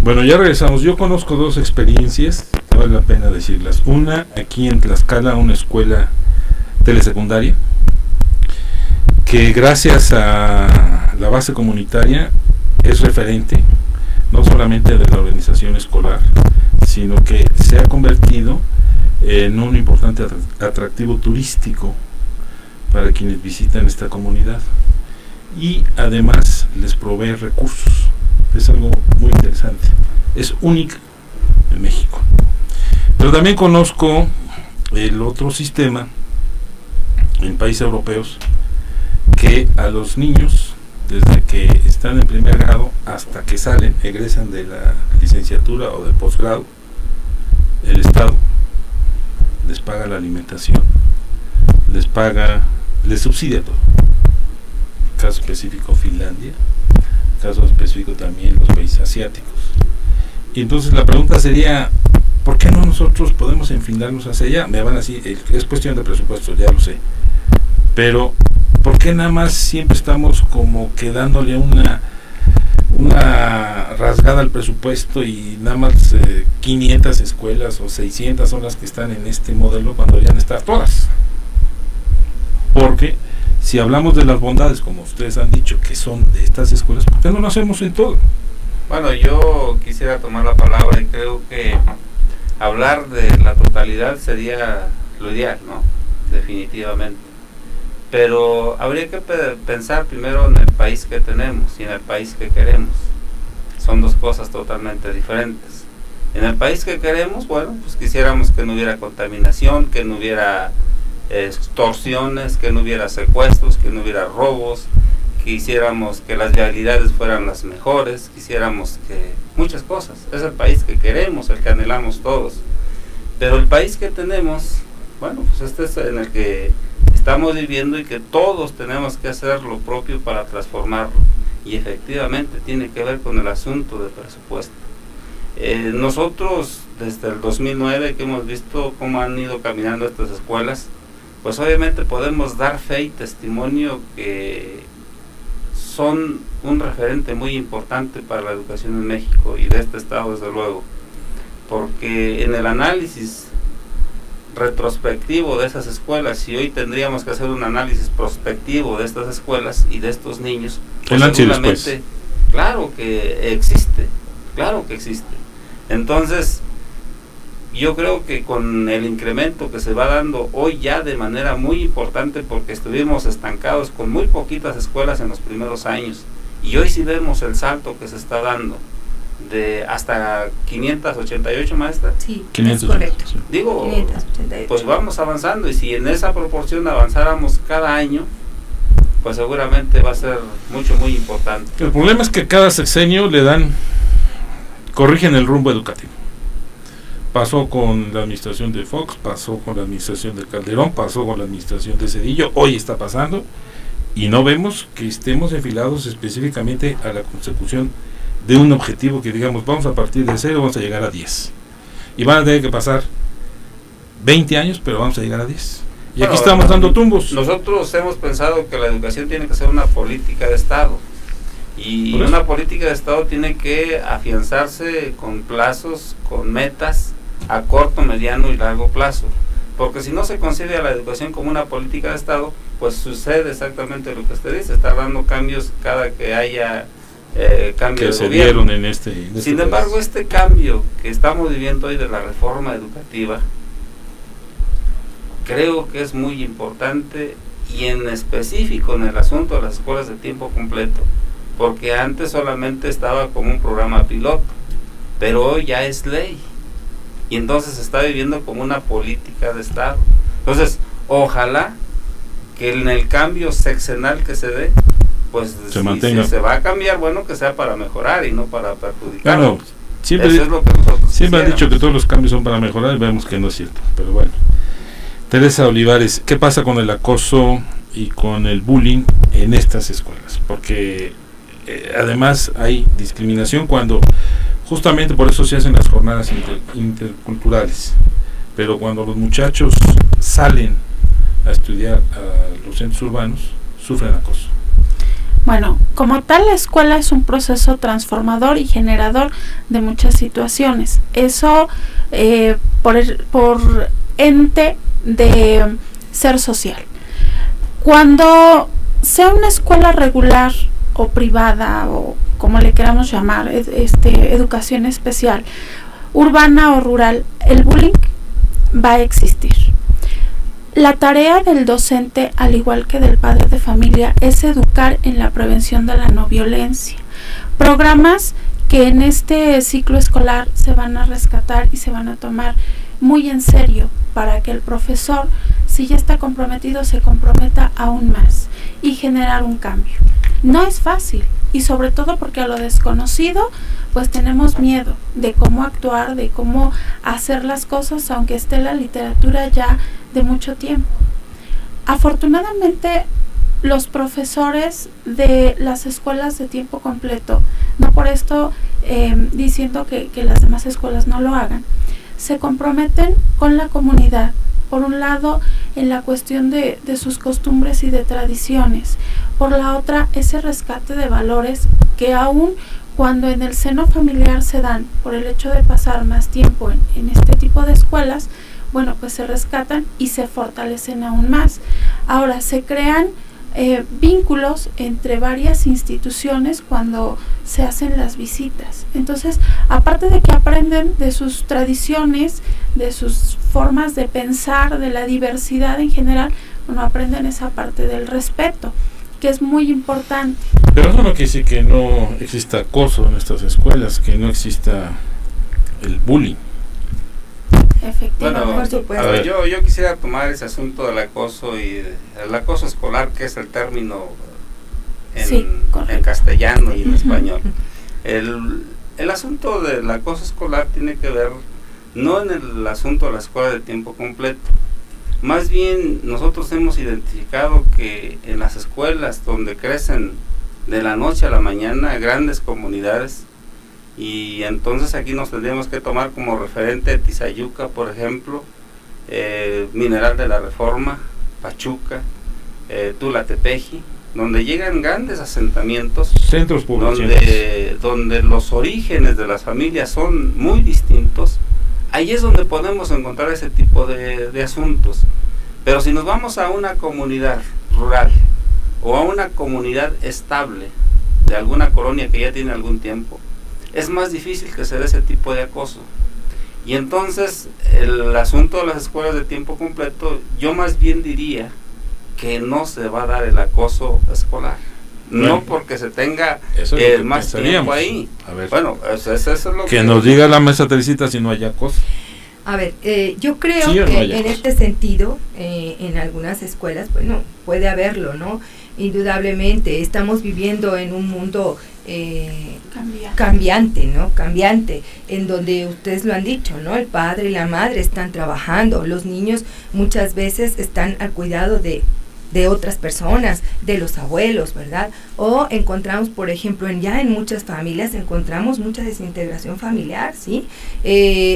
Bueno, ya regresamos. Yo conozco dos experiencias que vale la pena decirlas. Una, aquí en Tlaxcala, una escuela telesecundaria, que gracias a la base comunitaria es referente, no solamente de la organización escolar, sino que se ha convertido en un importante atractivo turístico para quienes visitan esta comunidad, y además les provee recursos. Es algo muy interesante, es única en México. Pero también conozco el otro sistema en países europeos, que a los niños, desde que están en primer grado hasta que salen, egresan de la licenciatura o del posgrado, el Estado les paga la alimentación, les subsidia todo. Caso específico Finlandia, caso específico también los países asiáticos. Y entonces la pregunta sería, ¿por qué no nosotros podemos enfilarnos hacia allá? Me van a decir, es cuestión de presupuesto, ya lo sé, pero ¿por qué nada más siempre estamos como que dándole una rasgada al presupuesto y nada más 500 escuelas o 600 son las que están en este modelo cuando deberían estar todas? Porque si hablamos de las bondades, como ustedes han dicho, que son de estas escuelas, ¿por qué no lo hacemos en todo? Bueno, yo quisiera tomar la palabra y creo que hablar de la totalidad sería lo ideal, ¿no? Definitivamente. Pero habría que pensar primero en el país que tenemos y en el país que queremos. Son dos cosas totalmente diferentes. En el país que queremos, bueno, pues quisiéramos que no hubiera contaminación, que no hubiera extorsiones, que no hubiera secuestros, que no hubiera robos, quisiéramos que las vialidades fueran las mejores, quisiéramos que muchas cosas. Es el país que queremos, el que anhelamos todos. Pero el país que tenemos, bueno, pues este es en el que estamos viviendo y que todos tenemos que hacer lo propio para transformarlo. Y efectivamente tiene que ver con el asunto del presupuesto. Nosotros desde el 2009 que hemos visto cómo han ido caminando estas escuelas, pues obviamente podemos dar fe y testimonio que son un referente muy importante para la educación en México y de este estado desde luego, porque en el análisis retrospectivo de esas escuelas, si hoy tendríamos que hacer un análisis prospectivo de estas escuelas y de estos niños, pues seguramente, claro que existe. Entonces, yo creo que con el incremento que se va dando hoy ya de manera muy importante, porque estuvimos estancados con muy poquitas escuelas en los primeros años, y hoy sí vemos el salto que se está dando, de hasta 588 maestras. Sí, 500, es correcto. Digo, 588. Pues vamos avanzando, y si en esa proporción avanzáramos cada año, pues seguramente va a ser muy importante. El problema es que cada sexenio corrigen el rumbo educativo. Pasó con la administración de Fox, pasó con la administración de Calderón, pasó con la administración de Zedillo, hoy está pasando, y no vemos que estemos enfilados específicamente a la consecución de un objetivo que digamos, vamos a partir de 0, vamos a llegar a 10. Y van a tener que pasar 20 años, pero vamos a llegar a 10. Y bueno, aquí estamos dando tumbos. Nosotros hemos pensado que la educación tiene que ser una política de Estado. Y una política de Estado tiene que afianzarse con plazos, con metas a corto, mediano y largo plazo. Porque si no se concibe a la educación como una política de Estado, pues sucede exactamente lo que usted dice, está dando cambios cada que haya cambio que de se gobierno. dieron en este Sin embargo, este cambio que estamos viviendo hoy de la reforma educativa, creo que es muy importante, y en específico en el asunto de las escuelas de tiempo completo, porque antes solamente estaba como un programa piloto, pero hoy ya es ley, y entonces se está viviendo como una política de Estado. Entonces, ojalá que en el cambio sexenal que se dé, pues se mantenga. Si se va a cambiar, bueno, que sea para mejorar y no para perjudicar. Claro, siempre, eso es lo que nosotros siempre han dicho que todos los cambios son para mejorar, y vemos que no es cierto, pero bueno. Teresa Olivares, ¿qué pasa con el acoso y con el bullying en estas escuelas? Porque además hay discriminación cuando, justamente por eso se hacen las jornadas interculturales, pero cuando los muchachos salen a estudiar a los centros urbanos, sufren acoso. Bueno, como tal, la escuela es un proceso transformador y generador de muchas situaciones. Eso por ente de ser social. Cuando sea una escuela regular o privada o como le queramos llamar, educación especial, urbana o rural, el bullying va a existir. La tarea del docente, al igual que del padre de familia, es educar en la prevención de la no violencia. Programas que en este ciclo escolar se van a rescatar y se van a tomar muy en serio para que el profesor, si ya está comprometido, se comprometa aún más y generar un cambio. No es fácil, y sobre todo porque a lo desconocido pues tenemos miedo de cómo actuar, de cómo hacer las cosas, aunque esté la literatura ya de mucho tiempo. Afortunadamente, los profesores de las escuelas de tiempo completo, no por esto diciendo que las demás escuelas no lo hagan, se comprometen con la comunidad, por un lado en la cuestión de sus costumbres y de tradiciones, por la otra ese rescate de valores que aún cuando en el seno familiar se dan por el hecho de pasar más tiempo en este tipo de escuelas, bueno, pues se rescatan y se fortalecen aún más. Ahora, se crean vínculos entre varias instituciones cuando se hacen las visitas. Entonces, aparte de que aprenden de sus tradiciones, de sus formas de pensar, de la diversidad en general, bueno, aprenden esa parte del respeto, que es muy importante. Pero eso no quiere decir que no exista acoso en estas escuelas, que no exista el bullying. Efectivamente. Bueno, por supuesto. A ver, yo quisiera tomar ese asunto del acoso y el acoso escolar, que es el término en castellano y en español. El asunto del acoso escolar tiene que ver no en el asunto de la escuela de tiempo completo. Más bien nosotros hemos identificado que en las escuelas donde crecen de la noche a la mañana grandes comunidades, y entonces aquí nos tendríamos que tomar como referente Tizayuca, por ejemplo, Mineral de la Reforma, Pachuca, Tula-Tepeji, donde llegan grandes asentamientos, centros donde los orígenes de las familias son muy distintos. Ahí es donde podemos encontrar ese tipo de asuntos. Pero si nos vamos a una comunidad rural o a una comunidad estable de alguna colonia que ya tiene algún tiempo, es más difícil que se dé ese tipo de acoso. Y entonces el asunto de las escuelas de tiempo completo, yo más bien diría que no se va a dar el acoso escolar. Bueno, no porque se tenga más tiempo ahí. A ver, bueno, eso es lo que nos diga la maestra Teresita si no hay acoso. A ver, yo creo que en este sentido, en algunas escuelas, bueno, puede haberlo, ¿no? Indudablemente, estamos viviendo en un mundo cambiante, ¿no? Cambiante, en donde ustedes lo han dicho, ¿no? El padre y la madre están trabajando, los niños muchas veces están al cuidado de otras personas, de los abuelos, ¿verdad? O encontramos, por ejemplo, en muchas familias encontramos mucha desintegración familiar, ¿sí?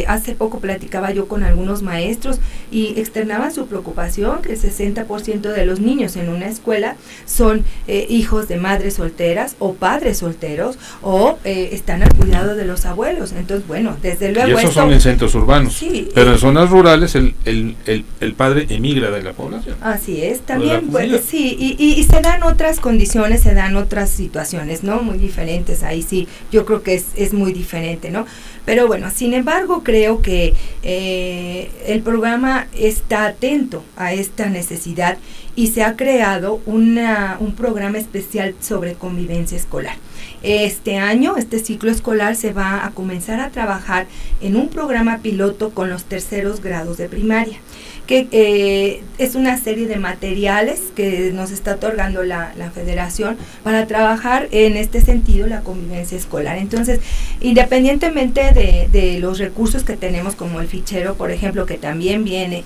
Hace poco platicaba yo con algunos maestros y externaban su preocupación que el 60% de los niños en una escuela son hijos de madres solteras o padres solteros o están al cuidado de los abuelos. Entonces, bueno, desde luego... Y esos son en centros urbanos, sí, pero en zonas rurales el padre emigra de la población. Así es, también. Pues, sí, y se dan otras condiciones, se dan otras situaciones, ¿no? Muy diferentes, ahí sí, yo creo que es muy diferente, ¿no? Pero bueno, sin embargo, creo que el programa está atento a esta necesidad y se ha creado un programa especial sobre convivencia escolar. Este año, este ciclo escolar, se va a comenzar a trabajar en un programa piloto con los terceros grados de primaria, que es una serie de materiales que nos está otorgando la federación para trabajar en este sentido la convivencia escolar. Entonces, independientemente de los recursos que tenemos como el fichero, por ejemplo, que también viene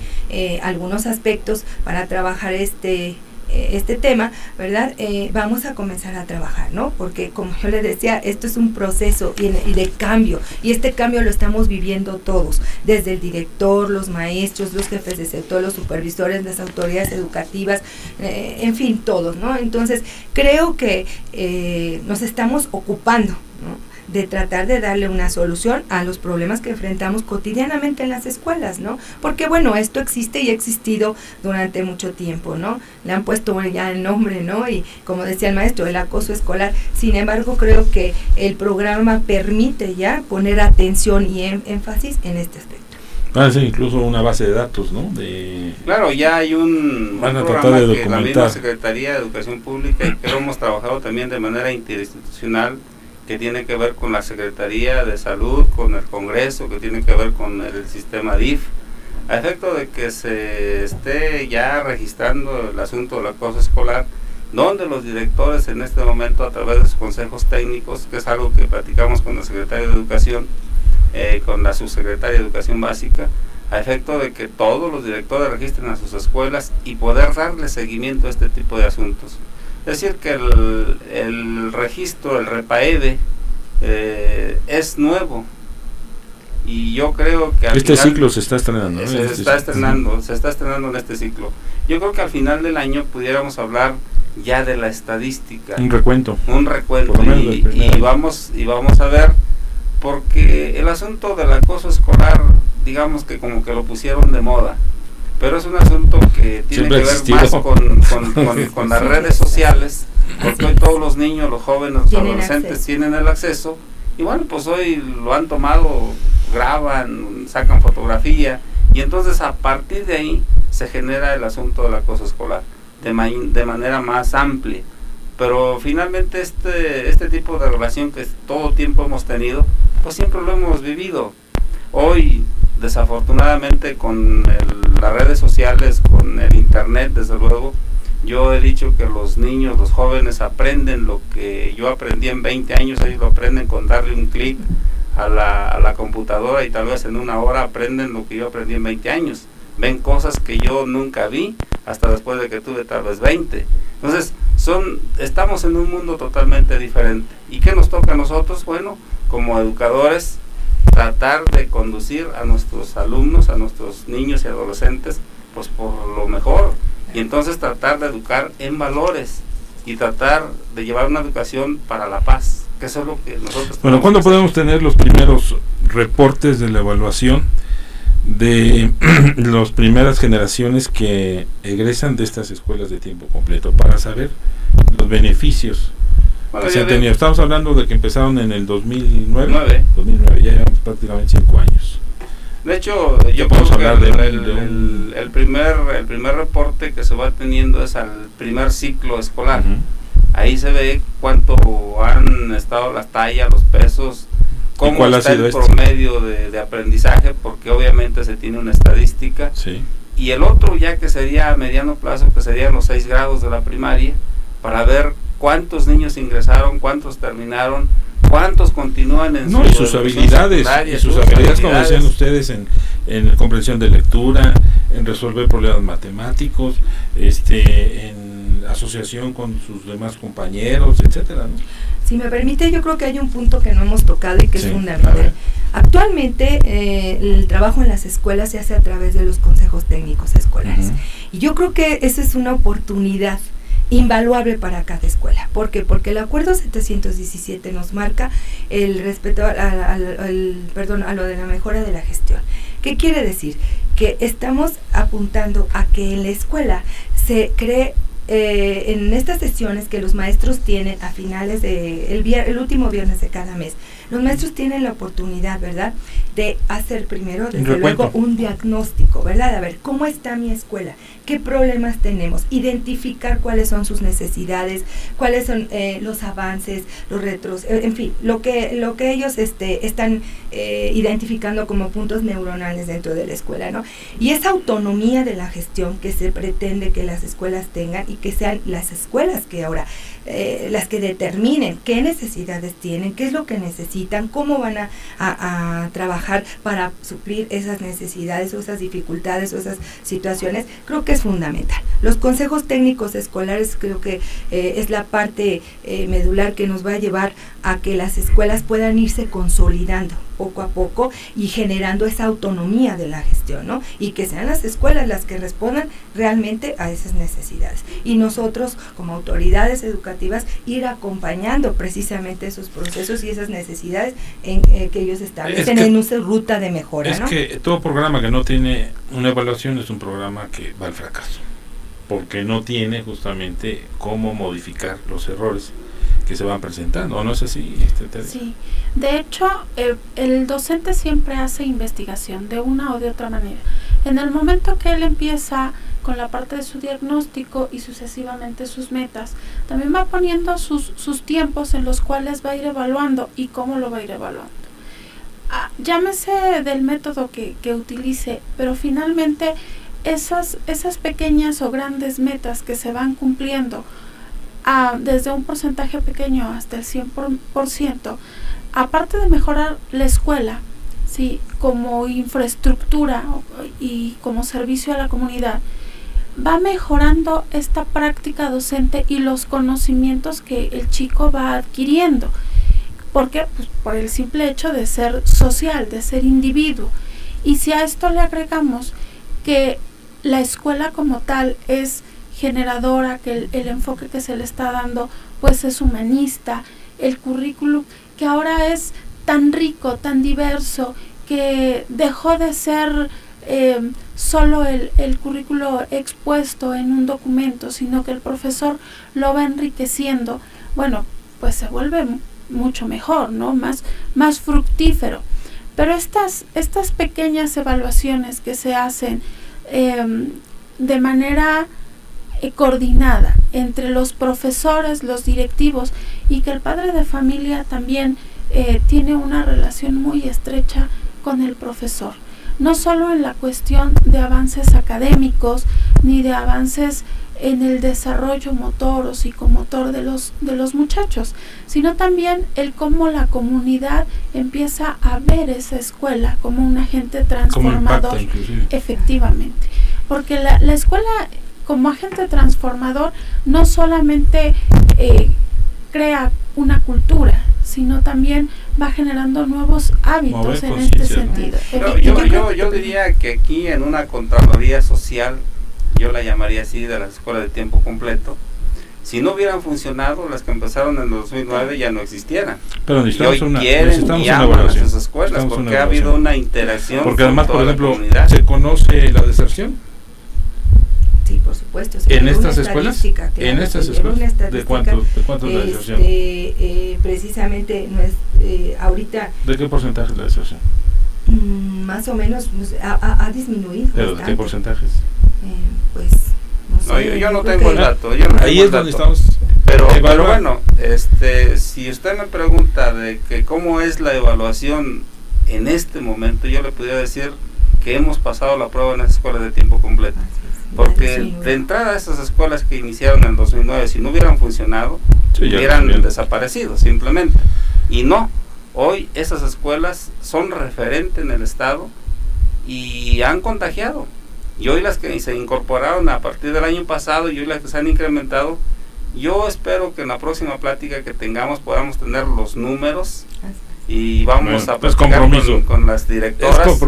algunos aspectos para trabajar este tema, ¿verdad? Vamos a comenzar a trabajar, ¿no? Porque como yo les decía, esto es un proceso y de cambio, y este cambio lo estamos viviendo todos, desde el director, los maestros, los jefes de sector, los supervisores, las autoridades educativas, en fin, todos, ¿no? Entonces, creo que nos estamos ocupando, ¿no?, de tratar de darle una solución a los problemas que enfrentamos cotidianamente en las escuelas, ¿no? Porque bueno, esto existe y ha existido durante mucho tiempo, ¿no? Le han puesto ya el nombre, ¿no? Y como decía el maestro, el acoso escolar. Sin embargo, creo que el programa permite ya poner atención y énfasis en este aspecto. Sí, incluso una base de datos, ¿no? Claro, ya hay un programa que la misma Secretaría de Educación Pública, y que lo hemos trabajado también de manera interinstitucional, que tiene que ver con la Secretaría de Salud, con el Congreso, que tiene que ver con el sistema DIF, a efecto de que se esté ya registrando el asunto del acoso escolar, donde los directores en este momento, a través de sus consejos técnicos, que es algo que platicamos con el secretario de Educación, con la subsecretaria de Educación Básica, a efecto de que todos los directores registren a sus escuelas y poder darle seguimiento a este tipo de asuntos. Es decir, que el registro, el REPAEDE, es nuevo, y yo creo que al final, ciclo se está estrenando, ¿no? Se está estrenando en este ciclo. Yo creo que al final del año pudiéramos hablar ya de la estadística. Un recuento. Y vamos a ver, porque el asunto del acoso escolar, digamos que como que lo pusieron de moda, pero es un asunto que tiene que ver más con las redes sociales, porque hoy todos los niños, los jóvenes, los adolescentes tienen el acceso, y bueno, pues hoy lo han tomado, graban, sacan fotografía, y entonces a partir de ahí se genera el asunto del acoso escolar de manera más amplia. Pero finalmente este tipo de relación que todo tiempo hemos tenido, pues siempre lo hemos vivido. Hoy, desafortunadamente, con las redes sociales, con el internet, desde luego, yo he dicho que los niños, los jóvenes aprenden lo que yo aprendí en 20 años, ellos lo aprenden con darle un clic a la computadora, y tal vez en una hora aprenden lo que yo aprendí en 20 años. Ven cosas que yo nunca vi hasta después de que tuve tal vez 20. Entonces, estamos en un mundo totalmente diferente. ¿Y qué nos toca a nosotros? Bueno, como educadores, tratar de conducir a nuestros alumnos, a nuestros niños y adolescentes, pues por lo mejor, y entonces tratar de educar en valores y tratar de llevar una educación para la paz, que eso es lo que nosotros... Bueno, ¿cuándo podemos tener los primeros reportes de la evaluación de las primeras generaciones que egresan de estas escuelas de tiempo completo, para saber los beneficios que se han tenido? Estamos hablando de que empezaron en el 2009, ya llevamos prácticamente 5 años. De hecho, yo creo que el primer reporte que se va teniendo es al primer ciclo escolar. Ahí se ve cuánto han estado las tallas, los pesos, cómo está el promedio de aprendizaje, porque obviamente se tiene una estadística. Sí. Y el otro ya que sería a mediano plazo, que serían los 6 grados de la primaria, para ver cuántos niños ingresaron, cuántos terminaron, cuántos continúan en sus habilidades, como decían ustedes, en comprensión de lectura, en resolver problemas matemáticos, en asociación con sus demás compañeros, etcétera, ¿no? Si me permite, yo creo que hay un punto que no hemos tocado y que es fundamental. Actualmente el trabajo en las escuelas se hace a través de los consejos técnicos escolares, y yo creo que esa es una oportunidad invaluable para cada escuela. ¿Por qué? Porque el acuerdo 717 nos marca el respeto a lo de la mejora de la gestión. ¿Qué quiere decir? Que estamos apuntando a que en la escuela se cree en estas sesiones que los maestros tienen a finales de el último viernes de cada mes, los maestros tienen la oportunidad, ¿verdad?, de hacer primero, desde luego, un diagnóstico, ¿verdad? A ver, ¿cómo está mi escuela? ¿Qué problemas tenemos? Identificar cuáles son sus necesidades, cuáles son los avances, los retos, en fin, lo que ellos están identificando como puntos neuronales dentro de la escuela, ¿no? Y esa autonomía de la gestión que se pretende que las escuelas tengan, y que sean las escuelas que ahora las que determinen qué necesidades tienen, qué es lo que necesitan, necesitan, cómo van a trabajar para suplir esas necesidades o esas dificultades o esas situaciones, creo que es fundamental. Los consejos técnicos escolares creo que es la parte medular que nos va a llevar a que las escuelas puedan irse consolidando poco a poco y generando esa autonomía de la gestión, ¿no? Y que sean las escuelas las que respondan realmente a esas necesidades. Y nosotros, como autoridades educativas, ir acompañando precisamente esos procesos y esas necesidades que ellos establecen en una ruta de mejora, ¿no? Es que todo programa que no tiene una evaluación es un programa que va al fracaso, porque no tiene justamente cómo modificar los errores que se van presentando, ¿o no es así? Sí, de hecho, el docente siempre hace investigación de una o de otra manera. En el momento que él empieza con la parte de su diagnóstico y sucesivamente sus metas, también va poniendo sus tiempos en los cuales va a ir evaluando y cómo lo va a ir evaluando. Llámese del método que utilice, pero finalmente esas pequeñas o grandes metas que se van cumpliendo desde un porcentaje pequeño hasta el 100%, aparte de mejorar la escuela, ¿sí?, como infraestructura y como servicio a la comunidad, va mejorando esta práctica docente y los conocimientos que el chico va adquiriendo. ¿Por qué? Pues por el simple hecho de ser social, de ser individuo. Y si a esto le agregamos que la escuela como tal es generadora, que el enfoque que se le está dando pues es humanista, el currículum que ahora es tan rico, tan diverso, que dejó de ser solo el currículo expuesto en un documento, sino que el profesor lo va enriqueciendo, bueno, pues se vuelve mucho mejor, ¿no? Más fructífero. Pero estas pequeñas evaluaciones que se hacen de manera coordinada entre los profesores, los directivos, y que el padre de familia también tiene una relación muy estrecha con el profesor, no solo en la cuestión de avances académicos ni de avances en el desarrollo motor o psicomotor de los muchachos, sino también el cómo la comunidad empieza a ver esa escuela como un agente transformador, efectivamente, porque la escuela como agente transformador no solamente crea una cultura, sino también va generando nuevos hábitos en este sentido. Yo diría que aquí en una Contraloría Social, yo la llamaría así, de las escuelas de tiempo completo, si no hubieran funcionado, las que empezaron en el 2009 ya no existieran. Pero necesitamos y aman esas escuelas porque ha habido una interacción. Porque además, por ejemplo, ¿se conoce la deserción? Sí, por supuesto. ¿En estas escuelas? Claro, ¿en estas escuelas? ¿De cuánto es la deserción? Precisamente no es, ahorita... ¿De qué porcentaje es la deserción? Más o menos ha disminuido. ¿Pero de qué porcentajes? Pues no sé. Yo no tengo el dato. Ahí es donde estamos. Pero bueno, si usted me pregunta de que cómo es la evaluación en este momento, yo le podría decir que hemos pasado la prueba en las escuelas de tiempo completo. Porque de entrada esas escuelas que iniciaron en 2009, si no hubieran funcionado, hubieran desaparecido simplemente. Y no, hoy esas escuelas son referente en el estado y han contagiado. Y hoy las que se incorporaron a partir del año pasado y hoy las que se han incrementado, yo espero que en la próxima plática que tengamos podamos tener los números y vamos a platicar con las directoras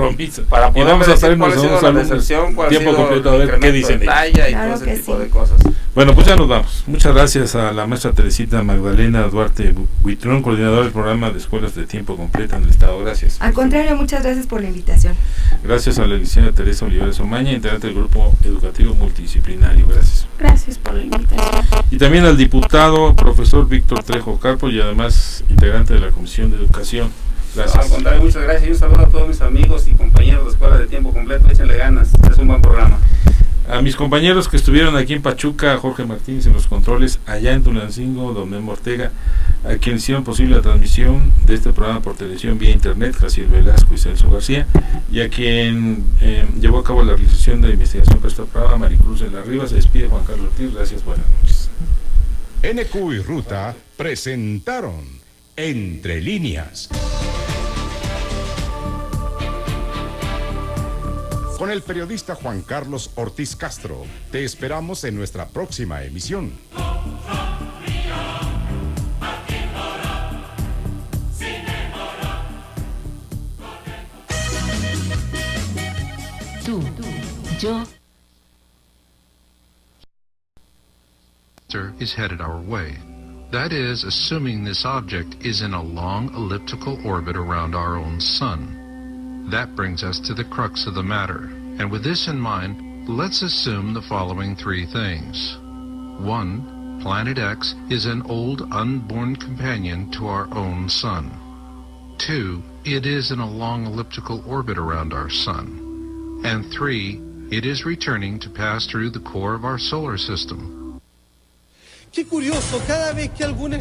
para poder decir cuál ha sido la deserción, cuál ha sido el incremento de talla y todo ese tipo de cosas. Bueno, pues ya nos vamos. Muchas gracias a la maestra Teresita Magdalena Duarte Buitrón, coordinadora del programa de escuelas de tiempo completo en el estado. Gracias. Al contrario, muchas gracias por la invitación. Gracias a la licenciada Teresa Olivares Omaña, integrante del grupo educativo multidisciplinario. Gracias. Gracias por la invitación. Y también al diputado profesor Víctor Trejo Carpo y además integrante de la Comisión de Educación. Gracias. Al contrario, muchas gracias y un saludo a todos mis amigos y compañeros de escuelas de tiempo completo. Échenle ganas, es un buen programa. A mis compañeros que estuvieron aquí en Pachuca, Jorge Martínez en los controles, allá en Tulancingo, don Memo Ortega, a quienes hicieron posible la transmisión de este programa por televisión vía internet, Jaciel Velasco y Celso García, y a quien llevó a cabo la realización de la investigación para este programa, Maricruz de la Rivas. Se despide Juan Carlos Ortiz. Gracias, buenas noches. NQ y Ruta presentaron Entre Líneas. con el periodista Juan Carlos Ortiz Castro. Te esperamos en nuestra próxima emisión. Tú, yo. Is headed our way. That is, assuming this object is in a long elliptical orbit around our own sun. That brings us to the crux of the matter. And with this in mind, let's assume the following three things. 1. Planet X is an old unborn companion to our own sun. 2. It is in a long elliptical orbit around our sun. And 3. It is returning to pass through the core of our solar system. Qué curioso, cada vez que algún